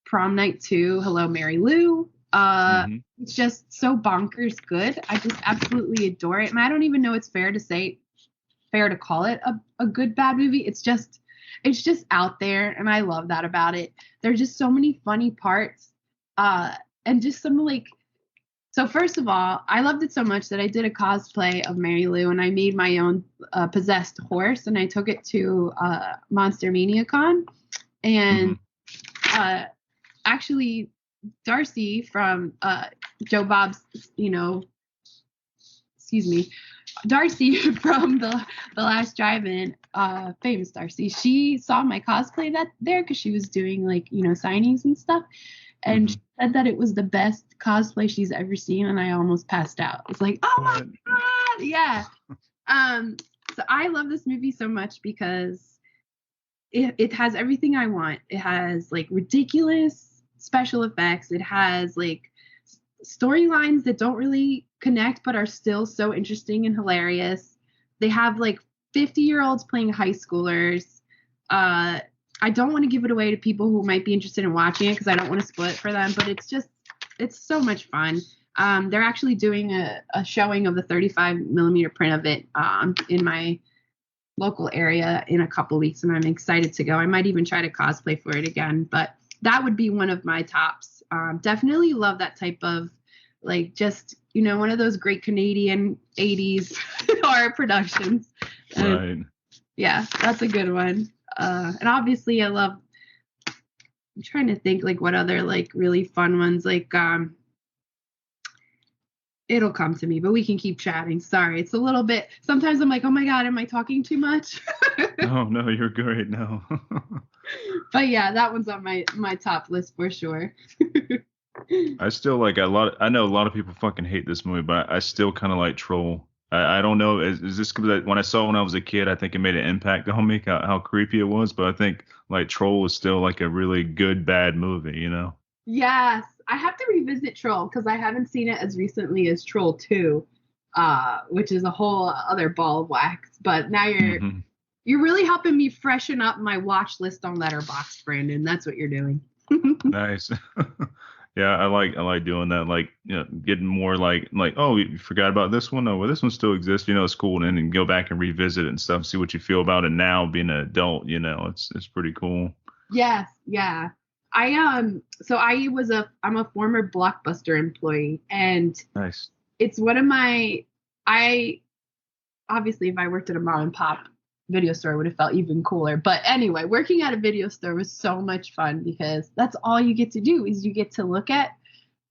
Prom Night 2, Hello Mary Lou. It's just so bonkers good. I just absolutely adore it. And I don't even know it's fair to call it a good bad movie. It's just out there, and I love that about it. There's just so many funny parts. And just some so first of all, I loved it so much that I did a cosplay of Mary Lou, and I made my own possessed horse, and I took it to Monster Mania Con. And actually, Darcy from Joe Bob's, Darcy from the Last Drive-In, famous Darcy, she saw my cosplay there because she was doing signings and stuff. And she said that it was the best cosplay she's ever seen, and I almost passed out. It's like, oh my God, yeah. So I love this movie so much because it has everything I want. It has ridiculous special effects. It has storylines that don't really connect but are still so interesting and hilarious. They have 50-year-olds playing high schoolers. I don't want to give it away to people who might be interested in watching it because I don't want to spoil it for them, but it's so much fun. They're actually doing a showing of the 35mm print of it in my local area in a couple weeks, and I'm excited to go. I might even try to cosplay for it again, but that would be one of my tops. definitely love that type of like just one of those great Canadian 80s horror productions. Right. Yeah, that's a good one. And obviously I'm trying to think like what other like really fun ones, like it'll come to me, but we can keep chatting. Sorry, it's a little bit, sometimes I'm like, oh my God, am I talking too much? Oh no, you're great. No. But yeah, that one's on my top list for sure. I still like I know a lot of people fucking hate this movie, but I still kind of like Troll. I don't know. Is this because when I saw it when I was a kid, I think it made an impact on me, how creepy it was. But I think like Troll is still like a really good bad movie, you know? Yes, I have to revisit Troll because I haven't seen it as recently as Troll 2, which is a whole other ball of wax. But now Hmm. you're really helping me freshen up my watch list on Letterboxd, Brandon. That's what you're doing. Nice. Yeah, I like doing that. Like, getting more like, oh, you forgot about this one. Oh, well, this one still exists. It's cool, and then go back and revisit it and stuff. See what you feel about it now, being an adult. It's pretty cool. Yes, yeah. So I'm a former Blockbuster employee, and Nice. it's one of my I obviously if I worked at a mom and pop video store, it would have felt even cooler. But anyway, working at a video store was so much fun because that's all you get to do is you get to look at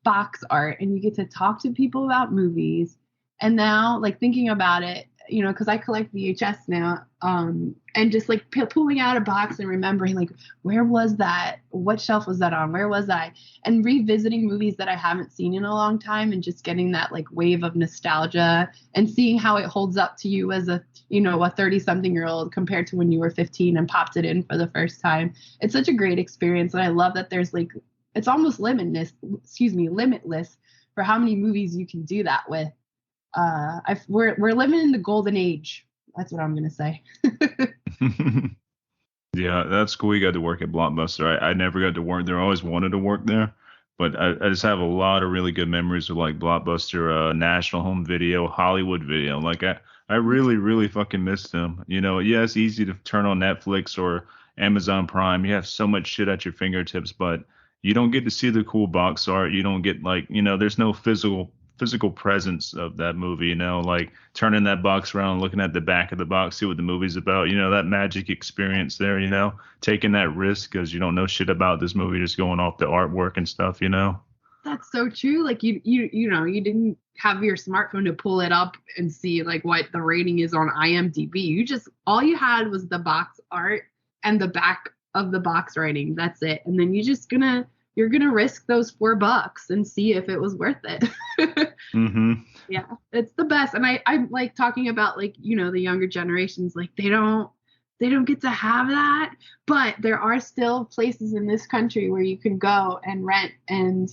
box art and you get to talk to people about movies. And now, like thinking about it, because I collect VHS now, and just like pulling out a box and remembering like where was that? What shelf was that on? Where was I? And revisiting movies that I haven't seen in a long time and just getting that like wave of nostalgia and seeing how it holds up to you as a 30-something-year-old compared to when you were 15 and popped it in for the first time. It's such a great experience, and I love that there's like it's almost limitless for how many movies you can do that with. We're living in the golden age. That's what I'm gonna say. Yeah, that's cool. You got to work at Blockbuster. I never got to work there. I always wanted to work there, but I just have a lot of really good memories of like Blockbuster, National Home Video, Hollywood Video. Like I really, really fucking miss them. Yeah, it's easy to turn on Netflix or Amazon Prime. You have so much shit at your fingertips, but you don't get to see the cool box art. You don't get like, there's no physical presence of that movie, like turning that box around, looking at the back of the box, see what the movie's about, that magic experience there, taking that risk because you don't know shit about this movie, just going off the artwork and stuff. That's so true. Like you didn't have your smartphone to pull it up and see like what the rating is on IMDb. All you had was the box art and the back of the box rating. That's it. And then you're gonna risk those $4 and see if it was worth it. Mm-hmm. Yeah, it's the best. And I like talking about like, the younger generations, like they don't get to have that, but there are still places in this country where you can go and rent, and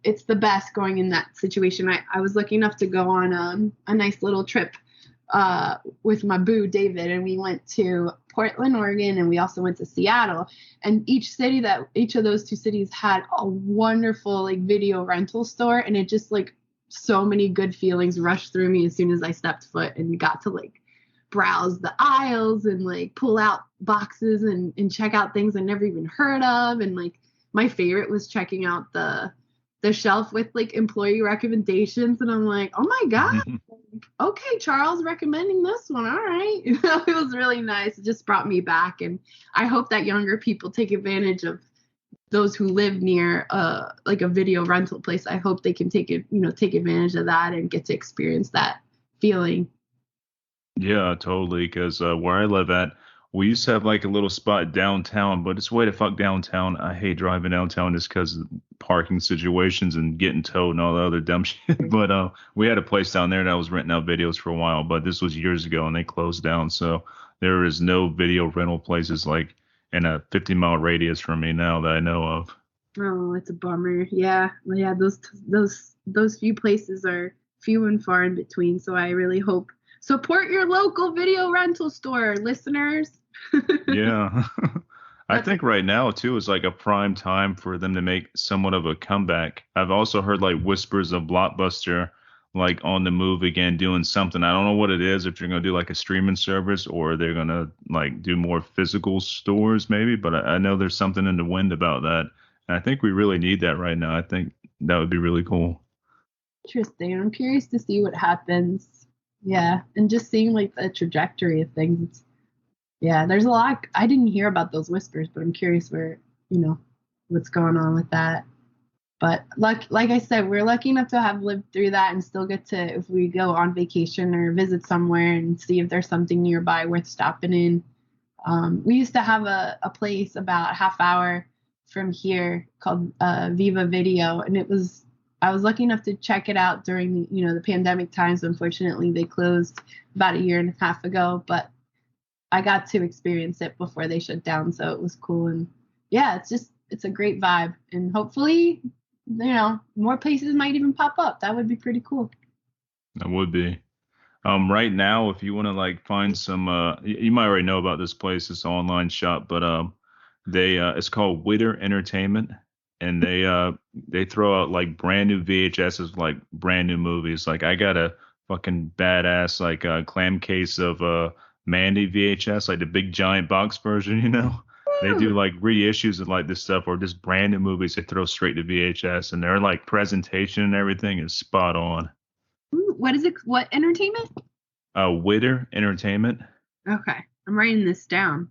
it's the best going in that situation. I was lucky enough to go on a nice little trip with my boo David, and we went to Portland, Oregon, and we also went to Seattle. And each of those two cities had a wonderful like video rental store, and it just like so many good feelings rushed through me as soon as I stepped foot and got to like browse the aisles and like pull out boxes and check out things I never even heard of. And like my favorite was checking out the shelf with like employee recommendations, and I'm like, oh my God, okay, Charles recommending this one. All right. It was really nice. It just brought me back. And I hope that younger people take advantage of those who live near like a video rental place. I hope they can take advantage of that and get to experience that feeling. Yeah, totally. Because where I live at, we used to have like a little spot downtown, but it's way to fuck downtown. I hate driving downtown just because of parking situations and getting towed and all the other dumb shit. But we had a place down there that was renting out videos for a while, but this was years ago and they closed down. So there is no video rental places like in a 50-mile radius from me now that I know of. Oh, it's a bummer. Yeah. Yeah. Those few places are few and far in between. So I really hope support your local video rental store, listeners. Yeah. I That's think right now too is like a prime time for them to make somewhat of a comeback. I've also heard like whispers of Blockbuster like on the move again doing something. I don't know what it is, if you're gonna do like a streaming service or they're gonna like do more physical stores maybe, but I know there's something in the wind about that. And I think we really need that right now. I think that would be really cool. Interesting. I'm curious to see what happens. Yeah, and just seeing like the trajectory of things. Yeah, there's a lot. I didn't hear about those whispers, but I'm curious where, what's going on with that. But like I said, we're lucky enough to have lived through that and still get to, if we go on vacation or visit somewhere and see if there's something nearby worth stopping in. We used to have a place about a half hour from here called Viva Video, and I was lucky enough to check it out during the pandemic times. Unfortunately, they closed about a year and a half ago, but I got to experience it before they shut down, so it was cool. And yeah, it's a great vibe, and hopefully, more places might even pop up. That would be pretty cool. That would be. Right now, if you want to like find some, you might already know about this place. It's an online shop, but it's called Witter Entertainment, and they throw out like brand new VHSs, like brand new movies. Like I got a fucking badass like clam case of Mandy VHS, like the big giant box version, you know. They do like reissues of like this stuff or just brand new movies they throw straight to VHS, and their like presentation and everything is spot on. What is it? What entertainment? Witter Entertainment. Okay, I'm writing this down.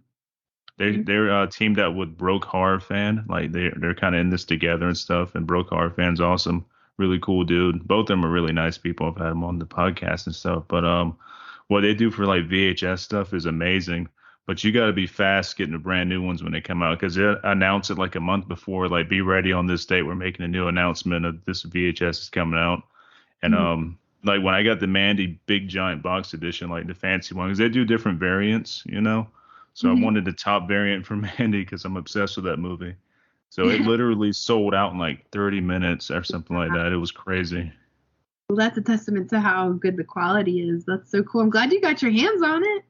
They're teamed up with Broke Horror Fan. Like they're kind of in this together and stuff. And Broke Horror Fan's awesome, really cool dude. Both of them are really nice people. I've had them on the podcast and stuff. But what they do for like VHS stuff is amazing. But you got to be fast getting the brand new ones when they come out because they announce it like a month before. Like, be ready on this date. We're making a new announcement of this VHS is coming out. And like when I got the Mandy big giant box edition, like the fancy one, because they do different variants, you know. So I wanted the top variant for Mandy because I'm obsessed with that movie. So it literally sold out in like 30 minutes or something like that. It was crazy. Well, that's a testament to how good the quality is. That's so cool. I'm glad you got your hands on it.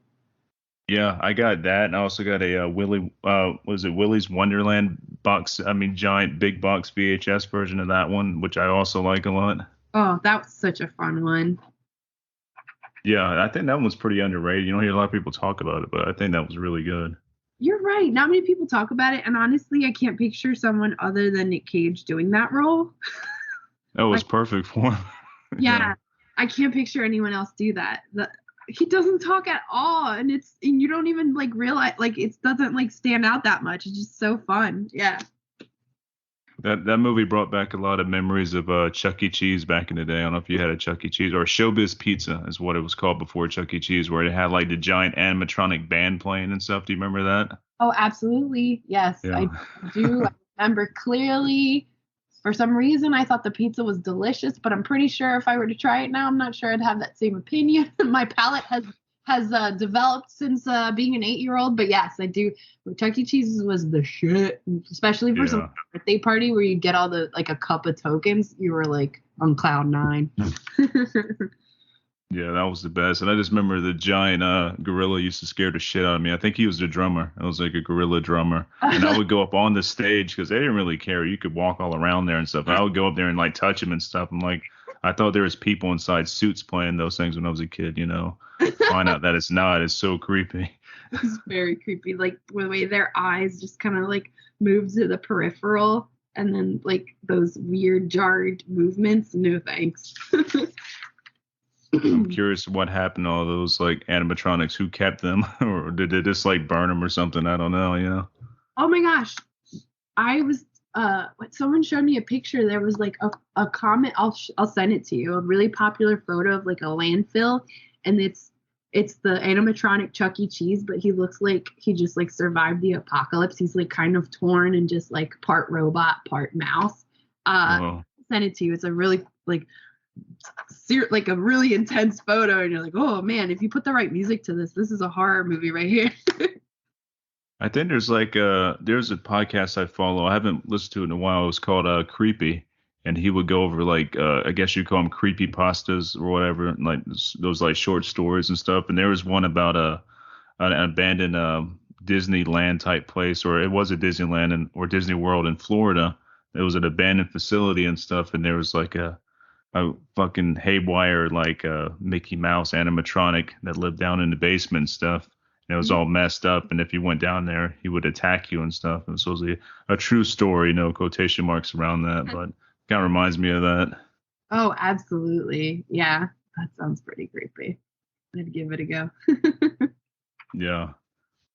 Yeah, I got that, and I also got a Willy's Wonderland box? I mean, giant big box VHS version of that one, which I also like a lot. Oh, that was such a fun one. Yeah, I think that one's pretty underrated. You don't hear a lot of people talk about it, but I think that was really good. You're right. Not many people talk about it, and honestly, I can't picture someone other than Nick Cage doing that role. That was perfect for him. Yeah, I can't picture anyone else do that. He doesn't talk at all, and you don't even like realize like it doesn't like stand out that much. It's just so fun. Yeah. That movie brought back a lot of memories of Chuck E. Cheese back in the day. I don't know if you had a Chuck E. Cheese or Showbiz Pizza is what it was called before Chuck E. Cheese, where it had like the giant animatronic band playing and stuff. Do you remember that? Oh, absolutely. Yes, yeah. I do. I remember clearly. For some reason, I thought the pizza was delicious, but I'm pretty sure if I were to try it now, I'm not sure I'd have that same opinion. My palate has developed since being an 8-year-old, but yes, I do. Chuck E. Cheese was the shit, especially for some birthday party where you get all the like a cup of tokens. You were like on cloud 9. Yeah, that was the best. And I just remember the giant gorilla used to scare the shit out of me. I think he was the drummer. I was like a gorilla drummer. And I would go up on the stage because they didn't really care. You could walk all around there and stuff. And I would go up there and like touch him and stuff. I'm like, I thought there was people inside suits playing those things when I was a kid, you know. Find out that it's not. It's so creepy. It's very creepy. Like the way their eyes just kind of like move to the peripheral and then like those weird jarred movements. No thanks. I'm curious what happened to all those like animatronics. Who kept them, or did they just like burn them or something? I don't know. You know. Oh my gosh, I was someone showed me a picture. There was like a comment. I'll send it to you. A really popular photo of like a landfill, and it's the animatronic Chuck E. Cheese, but he looks like he just like survived the apocalypse. He's like kind of torn and just like part robot, part mouse. Send it to you. It's a really like a really intense photo, and you're like, oh man, if you put the right music to this is a horror movie right here. I think there's like there's a podcast I follow. I haven't listened to it in a while. It was called Creepy, and he would go over like I guess you call them creepy pastas or whatever, like those like short stories and stuff. And there was one about an abandoned Disneyland type place, or it was a Disneyland or Disney World in Florida. It was an abandoned facility and stuff, and there was like a fucking haywire like Mickey Mouse animatronic that lived down in the basement and stuff. it was all messed up. And if you went down there, he would attack you and stuff. And so it was a true story, no quotation marks around that, but kind of reminds me of that. Oh, absolutely. Yeah, that sounds pretty creepy. I'd give it a go. Yeah.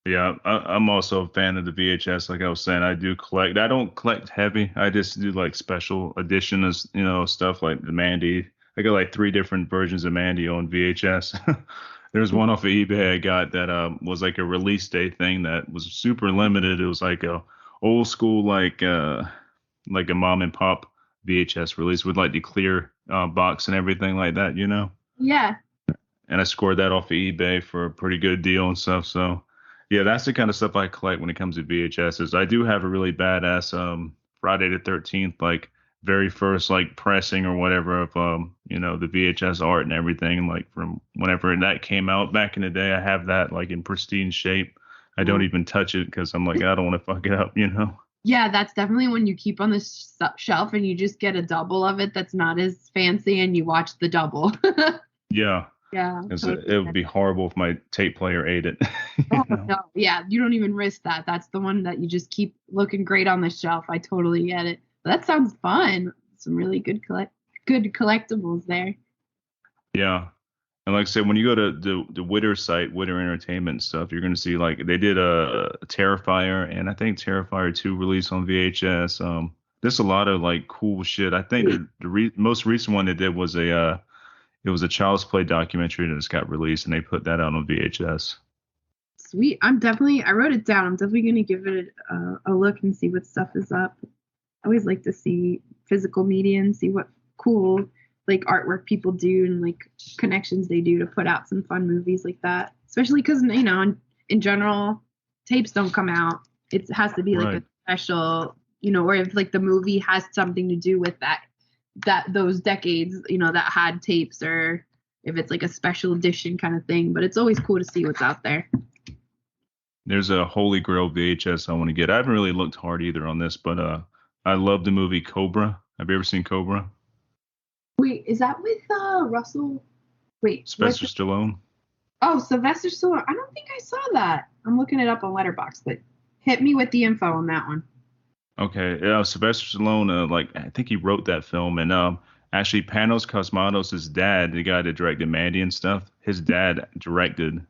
Yeah, I'm also a fan of the VHS. Like I was saying, I do collect. I don't collect heavy. I just do like special editions, stuff like the Mandy. I got like three different versions of Mandy on VHS. There's one off of eBay I got that was like a release day thing that was super limited. It was like a old school like a mom and pop VHS release with like the clear box and everything like that. Yeah. And I scored that off of eBay for a pretty good deal and stuff. So, yeah, that's the kind of stuff I collect when it comes to VHSs. I do have a really badass Friday the 13th, like very first like pressing or whatever of the VHS art and everything, like from whenever that came out back in the day. I have that like in pristine shape. I don't even touch it because I'm like, I don't want to fuck it up. Yeah, that's definitely when you keep on the shelf and you just get a double of it that's not as fancy and you watch the double. Yeah. Yeah. Totally. It would be horrible if my tape player ate it. Oh, no. Yeah, you don't even risk that. That's the one that you just keep looking great on the shelf. I totally get it. But that sounds fun. Some really good collectibles there. Yeah. And like I said, when you go to the Witter site, Witter Entertainment stuff, you're going to see like they did a Terrifier and I think Terrifier 2 release on VHS. There's a lot of like cool shit. I think the most recent one they did was it was a Child's Play documentary that just got released, and they put that out on VHS. Sweet. I wrote it down. I'm definitely going to give it a look and see what stuff is up. I always like to see physical media and see what cool like artwork people do and like connections they do to put out some fun movies like that. Especially because, in general, tapes don't come out. It has to be like a special, or if like the movie has something to do with that those decades, that had tapes, or if it's like a special edition kind of thing. But it's always cool to see what's out there. There's a Holy Grail VHS I want to get. I haven't really looked hard either on this, but I love the movie Cobra. Have you ever seen Cobra? Wait, is that with Russell? Wait, Sylvester Stallone. Oh, Sylvester Stallone. I don't think I saw that. I'm looking it up on Letterboxd, but hit me with the info on that one. Okay, yeah, Sylvester Stallone, I think he wrote that film, and actually Panos Cosmatos' dad, the guy that directed Mandy and stuff, his dad directed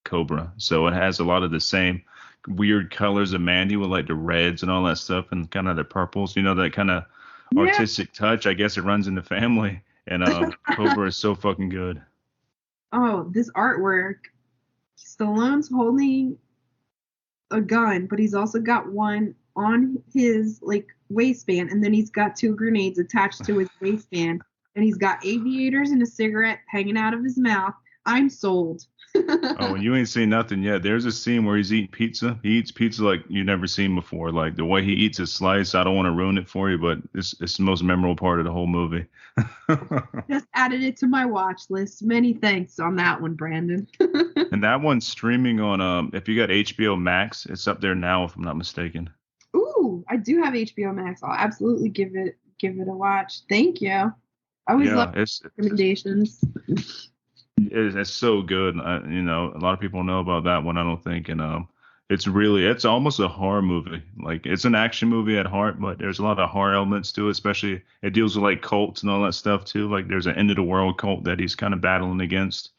Cobra, so it has a lot of the same weird colors of Mandy with like the reds and all that stuff, and kind of the purples, that kind of artistic touch. I guess it runs in the family, and Cobra is so fucking good. Oh, this artwork, Stallone's holding a gun, but he's also got one on his like waistband, and then he's got two grenades attached to his waistband, and he's got aviators and a cigarette hanging out of his mouth. I'm sold. Oh, you ain't seen nothing yet. There's a scene where he's eating pizza. He eats pizza like you've never seen before. Like the way he eats his slice, I don't want to ruin it for you, but it's the most memorable part of the whole movie. Just added it to my watch list. Many thanks on that one, Brandon. And that one's streaming on if you got HBO Max, it's up there now if I'm not mistaken. Ooh, I do have HBO Max. I'll absolutely give it a watch. Thank you. I always love recommendations. It's so good. A lot of people know about that one, I don't think. And it's almost a horror movie. Like it's an action movie at heart, but there's a lot of horror elements to it, especially it deals with like cults and all that stuff too. Like there's an end of the world cult that he's kind of battling against.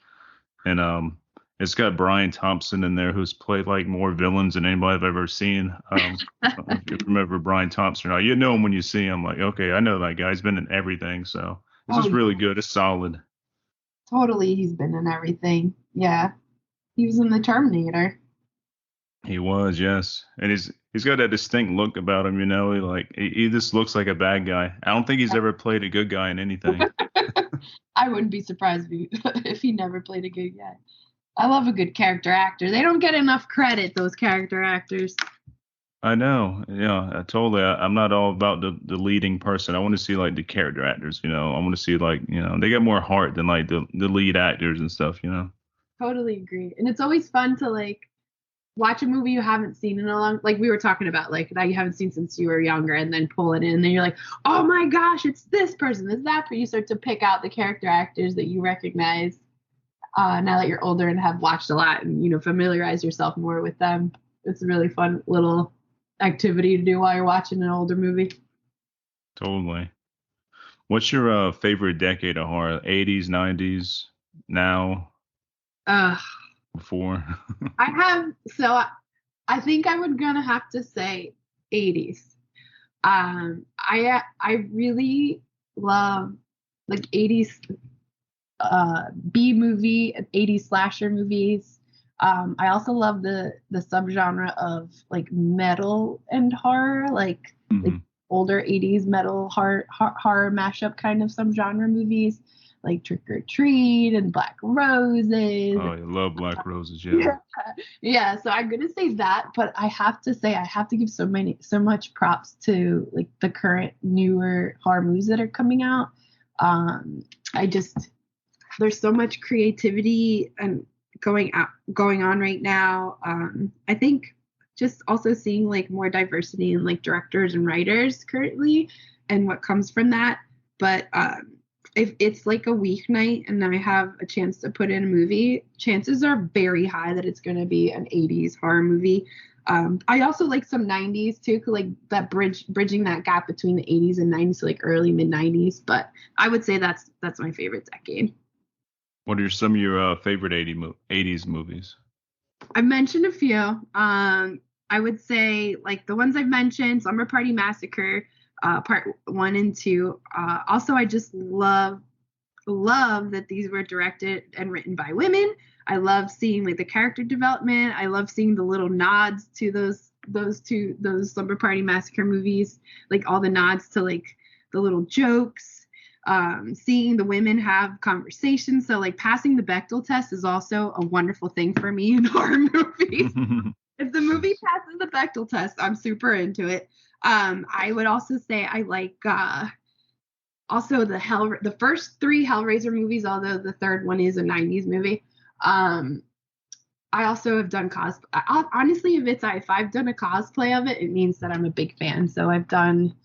And it's got Brian Thompson in there, who's played like more villains than anybody I've ever seen. If you remember Brian Thompson, you know him when you see him. Like, okay, I know that guy. He's been in everything. So it's just really good. It's solid. Totally, he's been in everything. Yeah, he was in the Terminator. He was, yes, and he's got that distinct look about him. He just looks like a bad guy. I don't think he's ever played a good guy in anything. I wouldn't be surprised if he never played a good guy. I love a good character actor. They don't get enough credit, those character actors. I know. Yeah, totally. I'm not all about the leading person. I want to see like the character actors, I want to see like, they get more heart than like the lead actors and stuff, Totally agree. And it's always fun to like watch a movie you haven't seen in a long, like we were talking about, like that you haven't seen since you were younger, and then pull it in, and then you're like, oh my gosh, it's this person, it's that person. You start to pick out the character actors that you recognize. now that you're older and have watched a lot and, familiarize yourself more with them. It's a really fun little activity to do while you're watching an older movie. Totally. What's your favorite decade of horror? 80s, 90s, now, Uh, before? I think I would gonna have to say 80s. I really love like 80s B movie, 80s slasher movies. I also love the subgenre of like metal and horror, like Hmm. older 80s metal horror mashup kind of subgenre movies, like Trick or Treat and Black Roses. Oh, I love Black Roses, yeah. Yeah, yeah. So I'm gonna say that, but I have to say I have to give so much props to like the current newer horror movies that are coming out. I just there's so much creativity and going on right now. I think just also seeing like more diversity in like directors and writers currently and what comes from that. But if it's like a weeknight and I have a chance to put in a movie, chances are very high that it's going to be an 80s horror movie. I also like some 90s too, like that bridging that gap between the 80s and 90s, so like early mid 90s. But I would say that's my favorite decade. What are some of your favorite 80s movies? I've mentioned a few. I would say like the ones I've mentioned, Slumber Party Massacre, part 1 and 2. Also, I just love that these were directed and written by women. I love seeing like the character development. I love seeing the little nods to those Slumber Party Massacre movies, like all the nods to like the little jokes. Seeing the women have conversations. So like passing the Bechdel test is also a wonderful thing for me in horror movies. If the movie passes the Bechdel test, I'm super into it. I would also say I like also the first 3 Hellraiser movies, although the third one is a 90s movie. I also have done cosplay. Honestly, if I've done a cosplay of it, it means that I'm a big fan. So I've done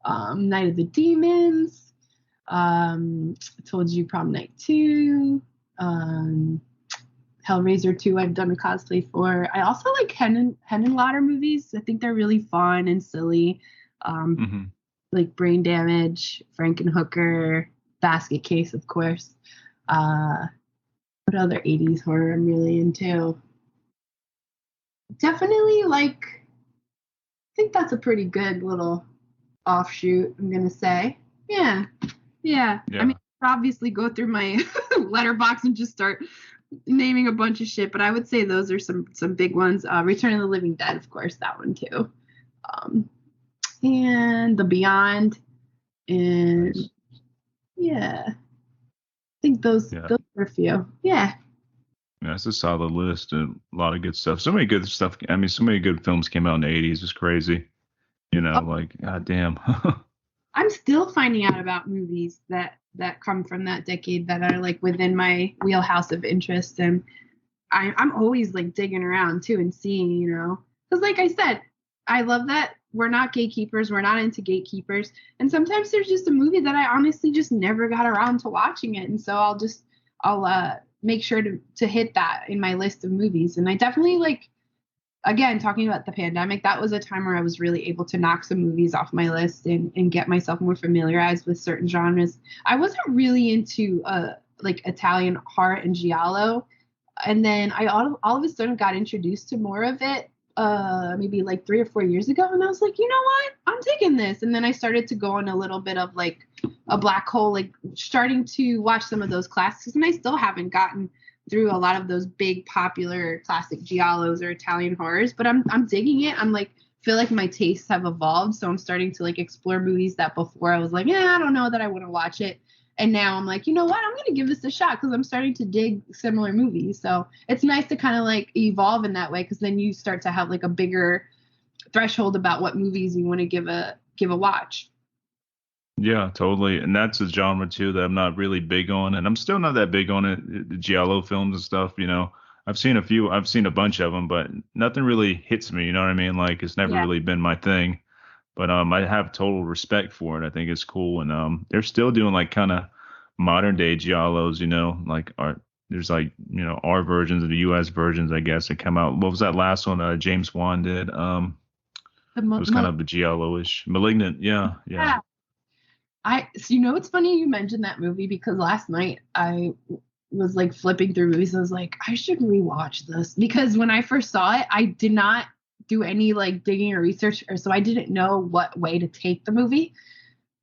Night of the Demons. I told you Prom Night 2. Hellraiser 2 I've done a cosplay for. I also like Henenlotter movies. I think they're really fun and silly. Hmm. Like Brain Damage, Frankenhooker, Basket Case, of course. What other 80s horror I'm really into? Definitely like, I think that's a pretty good little offshoot, I'm going to say. Yeah. Yeah. I Yeah. mean, obviously go through my letterbox and just start naming a bunch of shit, but I would say those are some big ones. Return of the Living Dead, of course, that one too. And The Beyond, and Nice. yeah, I think Yeah. those are a few. Yeah. Yeah, it's a solid list and a lot of good stuff. So many good stuff. I mean, so many good films came out in the 80s. It's crazy. Oh, Like, god damn. I'm still finding out about movies that come from that decade that are like within my wheelhouse of interest, and I'm always like digging around too and seeing, because like I said, I love that we're not gatekeepers, we're not into gatekeepers, and sometimes there's just a movie that I honestly just never got around to watching it, and so I'll make sure to hit that in my list of movies, and I definitely like. Again, talking about the pandemic, that was a time where I was really able to knock some movies off my list and get myself more familiarized with certain genres. I wasn't really into like Italian horror and giallo, and then I all of a sudden got introduced to more of it maybe like 3 or 4 years ago, and I was like, you know what, I'm taking this, and then I started to go on a little bit of like a black hole, like starting to watch some of those classics, and I still haven't gotten through a lot of those big popular classic giallos or Italian horrors, but I'm digging it. I'm like feel like my tastes have evolved, so I'm starting to like explore movies that before I was like, yeah, I don't know that I want to watch it. And now I'm like, you know what? I'm going to give this a shot because I'm starting to dig similar movies. So it's nice to kind of like evolve in that way, because then you start to have like a bigger threshold about what movies you want to give a watch. Yeah, totally. And that's a genre too that I'm not really big on, and I'm still not that big on it. The giallo films and stuff. I've seen a few, I've seen a bunch of them, but nothing really hits me. You know what I mean? Like it's never Yeah. really been my thing. But I have total respect for it. I think it's cool, and they're still doing like kind of modern day giallos. Like art. there's like, our versions of the U.S. versions, I guess, that come out. What was that last one? James Wan did. The It was kind of a giallo-ish, Malignant. Yeah, yeah. yeah. It's funny you mentioned that movie because last night I was like flipping through movies. And I was like, I should rewatch this because when I first saw it, I did not do any like digging or research, or so I didn't know what way to take the movie.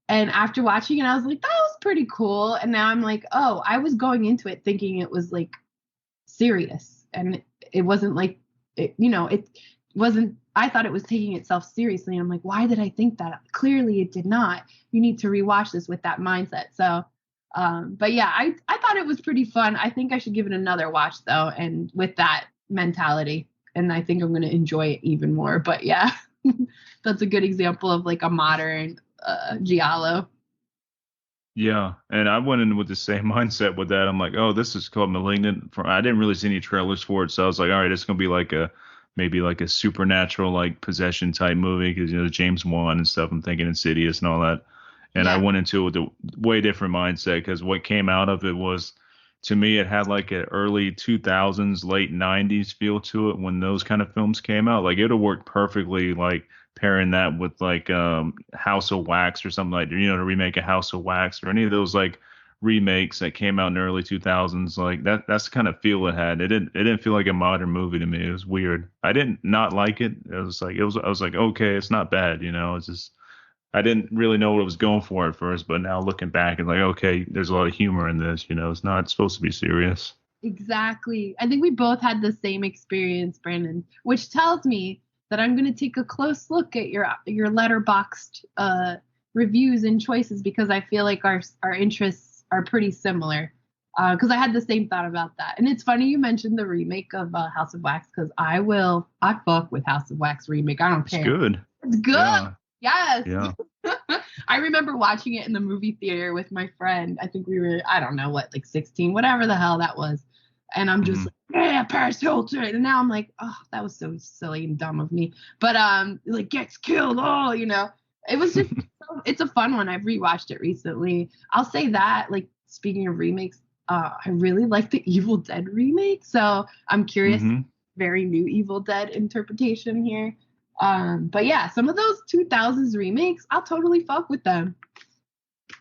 And after watching it, I was like, that was pretty cool. And now I'm like, oh, I was going into it thinking it was like serious, and it wasn't like it wasn't. I thought it was taking itself seriously, and I'm like, why did I think that? Clearly it did not. You need to rewatch this with that mindset. So but yeah, I thought it was pretty fun. I think I should give it another watch though, and with that mentality, and I think I'm going to enjoy it even more. But yeah, that's a good example of like a modern giallo. Yeah, and I went in with the same mindset with that. I'm like, oh, this is called Malignant. I didn't really see any trailers for it, so I was like, all right, it's gonna be like maybe like a supernatural like possession type movie because James Wan and stuff. I'm thinking Insidious and all that, and I Yeah. went into it with a way different mindset because what came out of it was, to me, it had like an early 2000s, late 90s feel to it when those kind of films came out. Like it would have worked perfectly, like pairing that with like House of Wax or something like, to remake a House of Wax or any of those like remakes that came out in the early 2000s. Like that's the kind of feel it had. It didn't feel like a modern movie to me. It was weird. I didn't not like it. I was like, okay, it's not bad. It's just I didn't really know what I was going for at first, but now looking back, it's like, okay, there's a lot of humor in this. It's not supposed to be serious. Exactly. I think we both had the same experience, Brandon, which tells me that I'm going to take a close look at your letterboxed reviews and choices because I feel like our interests are pretty similar. Because I had the same thought about that, and it's funny you mentioned the remake of House of Wax because I fuck with House of Wax remake. I don't It's care. good. It's good. Yeah. Yes. Yeah. I remember watching it in the movie theater with my friend. I think we were, I don't know what, like 16, whatever the hell that was. And I'm just Mhm. like, yeah, Paris Hilton. And now I'm like, oh, that was so silly and dumb of me. But like gets killed. Oh, it was just, it's a fun one. I've rewatched it recently. I'll say that, like, speaking of remakes, I really like the Evil Dead remake. So I'm curious, Mhm. very new Evil Dead interpretation here. But yeah, some of those 2000s remakes, I'll totally fuck with them.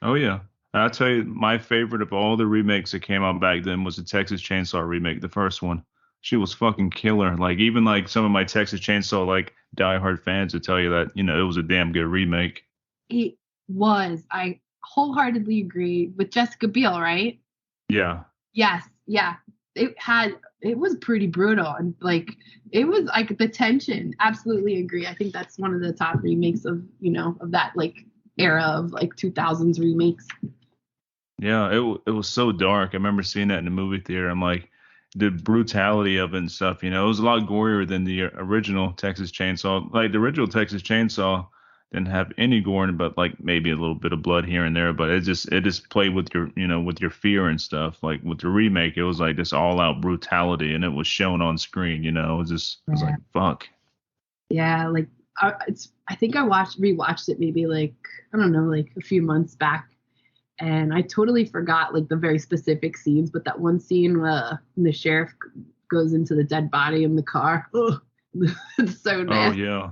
Oh yeah. I'll tell you, my favorite of all the remakes that came out back then was the Texas Chainsaw remake, the first one. She was fucking killer. Like even like some of my Texas Chainsaw like diehard fans would tell you that, it was a damn good remake. It was. I wholeheartedly agree with Jessica Biel, right? Yeah. Yes, yeah. It was pretty brutal and like it was like the tension. Absolutely agree. I think that's one of the top remakes of that like era of like 2000s remakes. Yeah, it was so dark. I remember seeing that in the movie theater. I'm like, the brutality of it and stuff. It was a lot gorier than the original Texas Chainsaw. Like the original Texas Chainsaw didn't have any gore in it, but like maybe a little bit of blood here and there. But it just played with your with your fear and stuff. Like with the remake, it was like this all out brutality, and it was shown on screen. It was Yeah. like fuck. Yeah, like I think I rewatched it maybe like I don't know, like a few months back, and I totally forgot like the very specific scenes, but that one scene when the sheriff goes into the dead body in the car, ugh, it's so Oh nasty. yeah.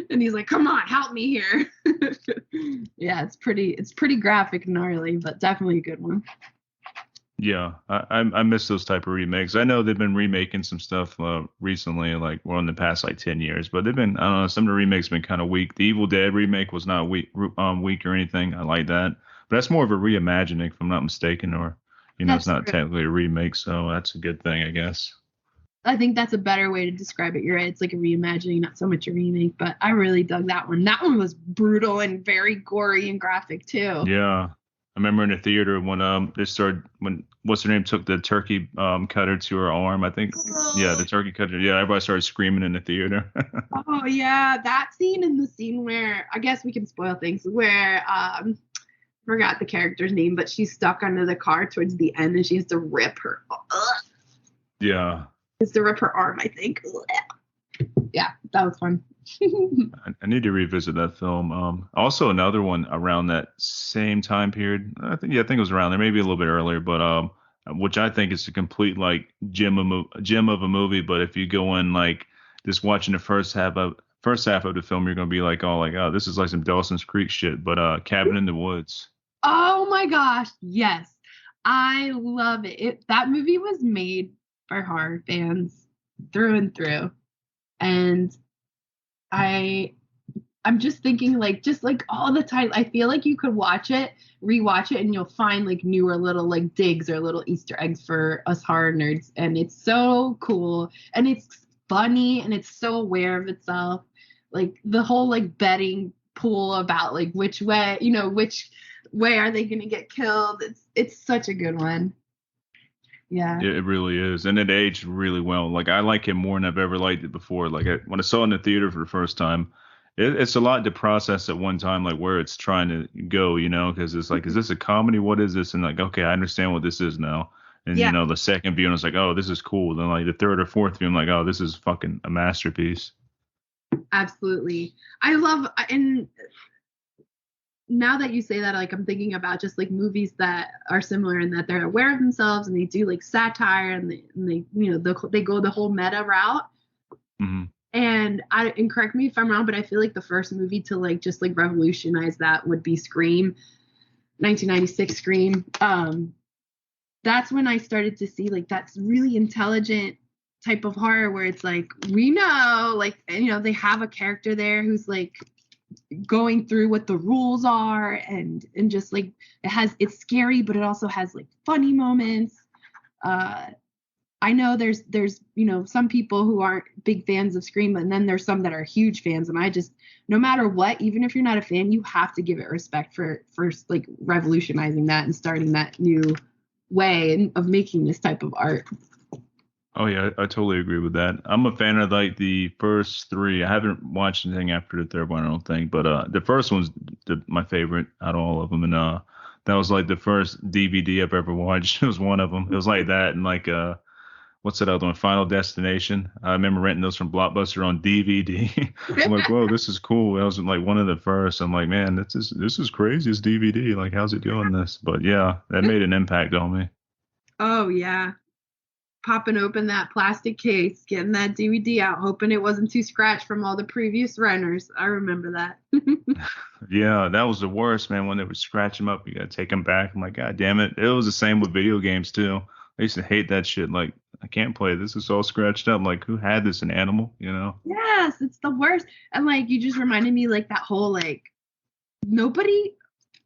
And he's like, "Come on, help me here." Yeah, it's pretty graphic and gnarly, but definitely a good one. Yeah, I miss those type of remakes. I know they've been remaking some stuff recently, like well in the past like 10 years, but they've been I don't know, some of the remakes been kind of weak. The Evil Dead remake was not weak or anything. I like that, but that's more of a reimagining, if I'm not mistaken, or it's That's not true. technically a remake, so that's a good thing, I guess. I think that's a better way to describe it. You're right. It's like a reimagining, not so much a remake, but I really dug that one. That one was brutal and very gory and graphic too. Yeah, I remember in the theater when when what's her name took the turkey cutter to her arm. I think yeah, the turkey cutter. Yeah, everybody started screaming in the theater. Oh yeah, that scene and the scene where I guess we can spoil things where forgot the character's name, but she's stuck under the car towards the end and she has to rip her Yeah. has to rip her arm, I think. Yeah, that was fun. I need to revisit that film. Also another one around that same time period. I think it was around there, maybe a little bit earlier, but which I think is a complete like gem of a movie. But if you go in like just watching the first half of the film, you're gonna be like, oh, this is like some Dawson's Creek shit. But Cabin in the Woods. Oh my gosh, yes. I love it. That movie was made for horror fans through and through. And I I'm just thinking like just like all the time I feel like you could rewatch it and you'll find like newer little like digs or little Easter eggs for us horror nerds, and it's so cool and it's funny and it's so aware of itself. Like the whole like betting pool about like which way are they gonna get killed. It's such a good one. Yeah. It really is, and it aged really well. Like I like it more than I've ever liked it before. Like when I saw it in the theater for the first time, it's a lot to process at one time, like where it's trying to go, because it's like, is this a comedy? What is this? And like, okay, I understand what this is now. And Yeah, the second view, and it's like, oh, this is cool. Then like the third or fourth view, I'm like, oh, this is fucking a masterpiece. absolutely. I love and now that you say that, like I'm thinking about just like movies that are similar in that they're aware of themselves and they do like satire and they they go the whole meta route. Hmm. And correct me if I'm wrong, but I feel like the first movie to like just like revolutionize that would be Scream, 1996 Scream. That's when I started to see like that's really intelligent type of horror where it's like we know like they have a character there who's like going through what the rules are and just like it's scary but it also has like funny moments. I know there's some people who aren't big fans of Scream, and then there's some that are huge fans, and I just no matter what, even if you're not a fan, you have to give it respect for like revolutionizing that and starting that new way of making this type of art. Oh yeah, I totally agree with that. I'm a fan of like the first three. I haven't watched anything after the third one, I don't think. But the first one's my favorite out of all of them, and that was like the first DVD I've ever watched. It was one of them. It was like that, and like what's that other one? Final Destination. I remember renting those from Blockbuster on DVD. I'm like, whoa, this is cool. That was like one of the first. I'm like, man, this is crazy. It's DVD. Like, how's it doing this? But yeah, that made an impact on me. Oh yeah. Popping open that plastic case, getting that DVD out, hoping it wasn't too scratched from all the previous runners. I remember that. Yeah, that was the worst, man. When they would scratch them up, you gotta take them back. I'm like, God damn it. It was the same with video games too. I used to hate that shit. Like, I can't play this. It's all scratched up. Like, who had this? An animal? Yes, it's the worst. And like you just reminded me like that whole like nobody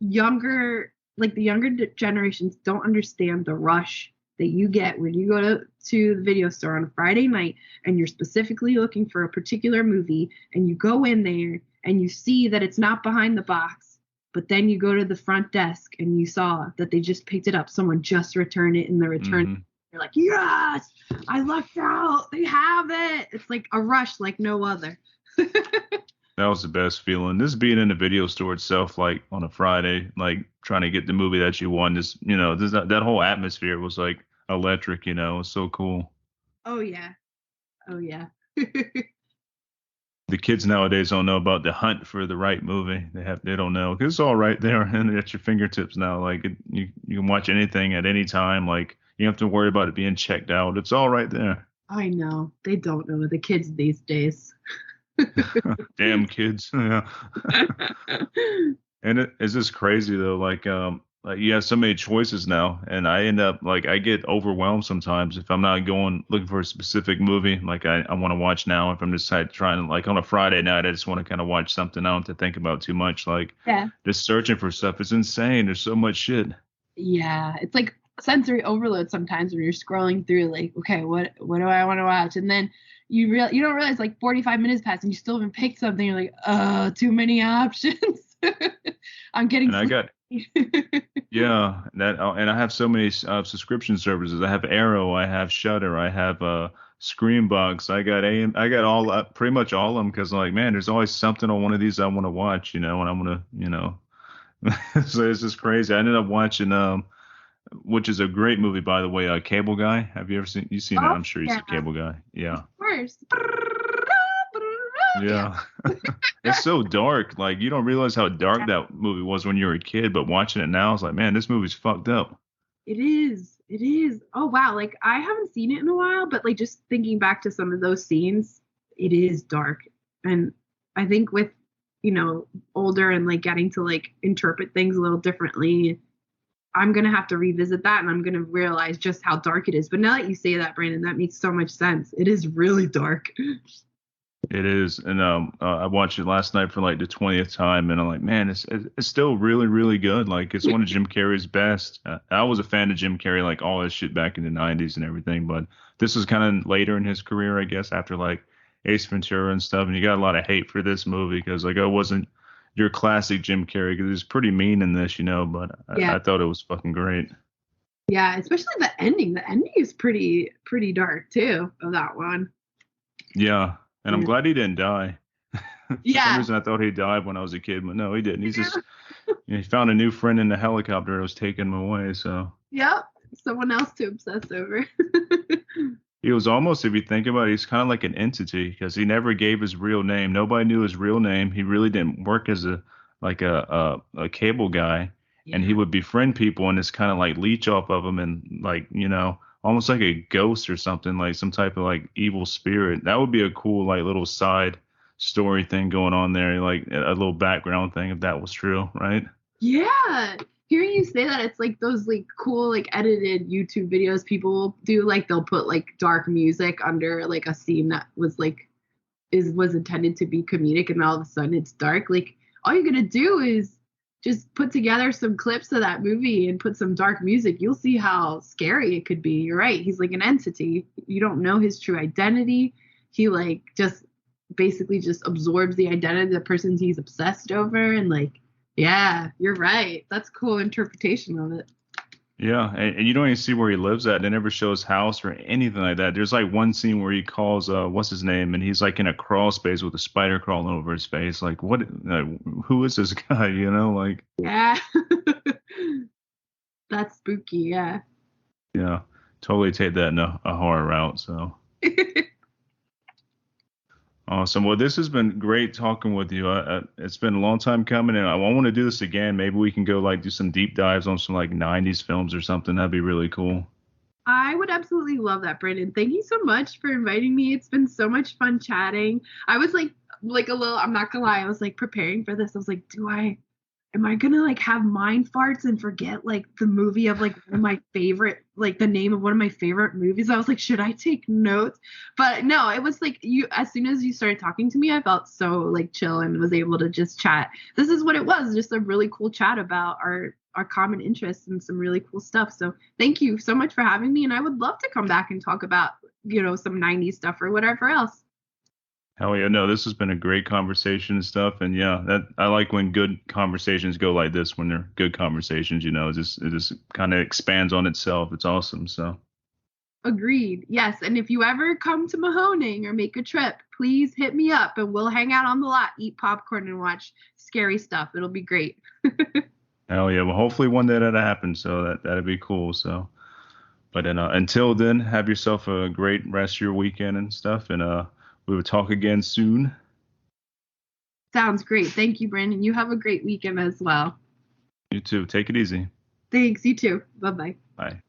like the younger generations don't understand the rush that you get when you go to the video store on a Friday night and you're specifically looking for a particular movie and you go in there and you see that it's not behind the box, but then you go to the front desk and you saw that they just picked it up. Someone just returned it in the return. Hmm. You're like, yes, I lucked out. They have it. It's like a rush like no other. That was the best feeling. This being in the video store itself, like on a Friday, like trying to get the movie that you want. That whole atmosphere was like electric. It was so cool. Oh yeah. Oh yeah. The kids nowadays don't know about the hunt for the right movie. They don't know because it's all right there and at your fingertips now. Like you can watch anything at any time. Like you don't have to worry about it being checked out. It's all right there. I know. They don't know the kids these days. Damn kids. Yeah. And it's just crazy though. Like you have so many choices now, and I end up like I get overwhelmed sometimes if I'm not going looking for a specific movie like I want to watch now. If I'm just like, trying to like on a Friday night, I just want to kind of watch something. I don't have to think about too much. Like Yeah. just searching for stuff is insane. There's so much shit. Yeah. It's like sensory overload sometimes when you're scrolling through like, okay, what do I want to watch? And then you don't realize like 45 minutes pass and you still haven't picked something. You're like, too many options. I'm getting And I got yeah that and I have so many subscription services. I have Arrow, I have Shudder, I have Screenbox. I got all pretty much all of them because like man, there's always something on one of these I want to watch. And I want to. So it's just crazy. I ended up watching which is a great movie by the way. Cable Guy. Have you ever seen that? Oh, I'm sure you yeah. see Cable Guy. Yeah. Of course. Yeah. It's so dark. Like you don't realize how dark that movie was when you were a kid, but watching it now, it's like, man, this movie's fucked up. It is. It is. Oh wow, like I haven't seen it in a while, but like just thinking back to some of those scenes, it is dark. And I think with, older and like getting to like interpret things a little differently, I'm gonna have to revisit that and I'm gonna realize just how dark it is. But now that you say that, Brandon, that makes so much sense. It is really dark. It is, and I watched it last night for like the 20th time, and I'm like, man, it's still really really good. Like it's one of Jim Carrey's best. I was a fan of Jim Carrey, like all his shit back in the 90s and everything, but this is kind of later in his career, I guess, after like Ace Ventura and stuff. And you got a lot of hate for this movie because like it wasn't your classic Jim Carrey because he's pretty mean in this, but Yeah. I thought it was fucking great. Yeah, especially the ending. The ending is pretty dark too of that one. Yeah. And I'm glad he didn't die. For some Yeah. reason, I thought he died when I was a kid, but no, he didn't. He's just he found a new friend in the helicopter that was taking him away. So Yep. Someone else to obsess over. he was almost, if you think about it, he's kind of like an entity because he never gave his real name. Nobody knew his real name. He really didn't work as a cable guy, and he would befriend people and just kind of like leech off of them and like almost like a ghost or something, like some type of like evil spirit. That would be a cool like little side story thing going on there, like a little background thing if that was true, right? Yeah. Hearing you say that, it's like those like cool like edited YouTube videos people do. Like they'll put like dark music under like a scene that was like was intended to be comedic, and all of a sudden it's dark. Like all you're gonna do is just put together some clips of that movie and put some dark music. You'll see how scary it could be. You're right. He's like an entity. You don't know his true identity. He like just basically just absorbs the identity of the person he's obsessed over, and like, yeah, you're right. That's a cool interpretation of it. Yeah, and you don't even see where he lives at. They never show his house or anything like that. There's like one scene where he calls what's his name, and he's like in a crawl space with a spider crawling over his face. Like what? Who is this guy? Like Yeah. That's spooky. Yeah. yeah, totally take that in a horror route. So awesome. Well, this has been great talking with you. It's been a long time coming, and I want to do this again. Maybe we can go like do some deep dives on some like 90s films or something. That'd be really cool. I would absolutely love that, Brandon. Thank you so much for inviting me. It's been so much fun chatting. I was like a little, I'm not gonna lie, I was like preparing for this. I was like, am I gonna like have mind farts and forget like the movie of like one of my favorite, like the name of one of my favorite movies? I was like, should I take notes? But no, it was like as soon as you started talking to me, I felt so like chill and was able to just chat. This is what it was, just a really cool chat about our common interests and some really cool stuff. So thank you so much for having me. And I would love to come back and talk about, some 90s stuff or whatever else. Hell yeah, no, this has been a great conversation and stuff, and yeah, that I like when good conversations go like this, when they're good conversations, it just kind of expands on itself. It's awesome. So Agreed. Yes. And if you ever come to Mahoning or make a trip, please hit me up and we'll hang out on the lot, eat popcorn and watch scary stuff. It'll be great. hell yeah, well, hopefully one day that'll happen. So that'd be cool. So, but then until then, have yourself a great rest of your weekend and stuff, and we will talk again soon. Sounds great. Thank you, Brandon. You have a great weekend as well. You too. Take it easy. Thanks. You too. Bye-bye. Bye.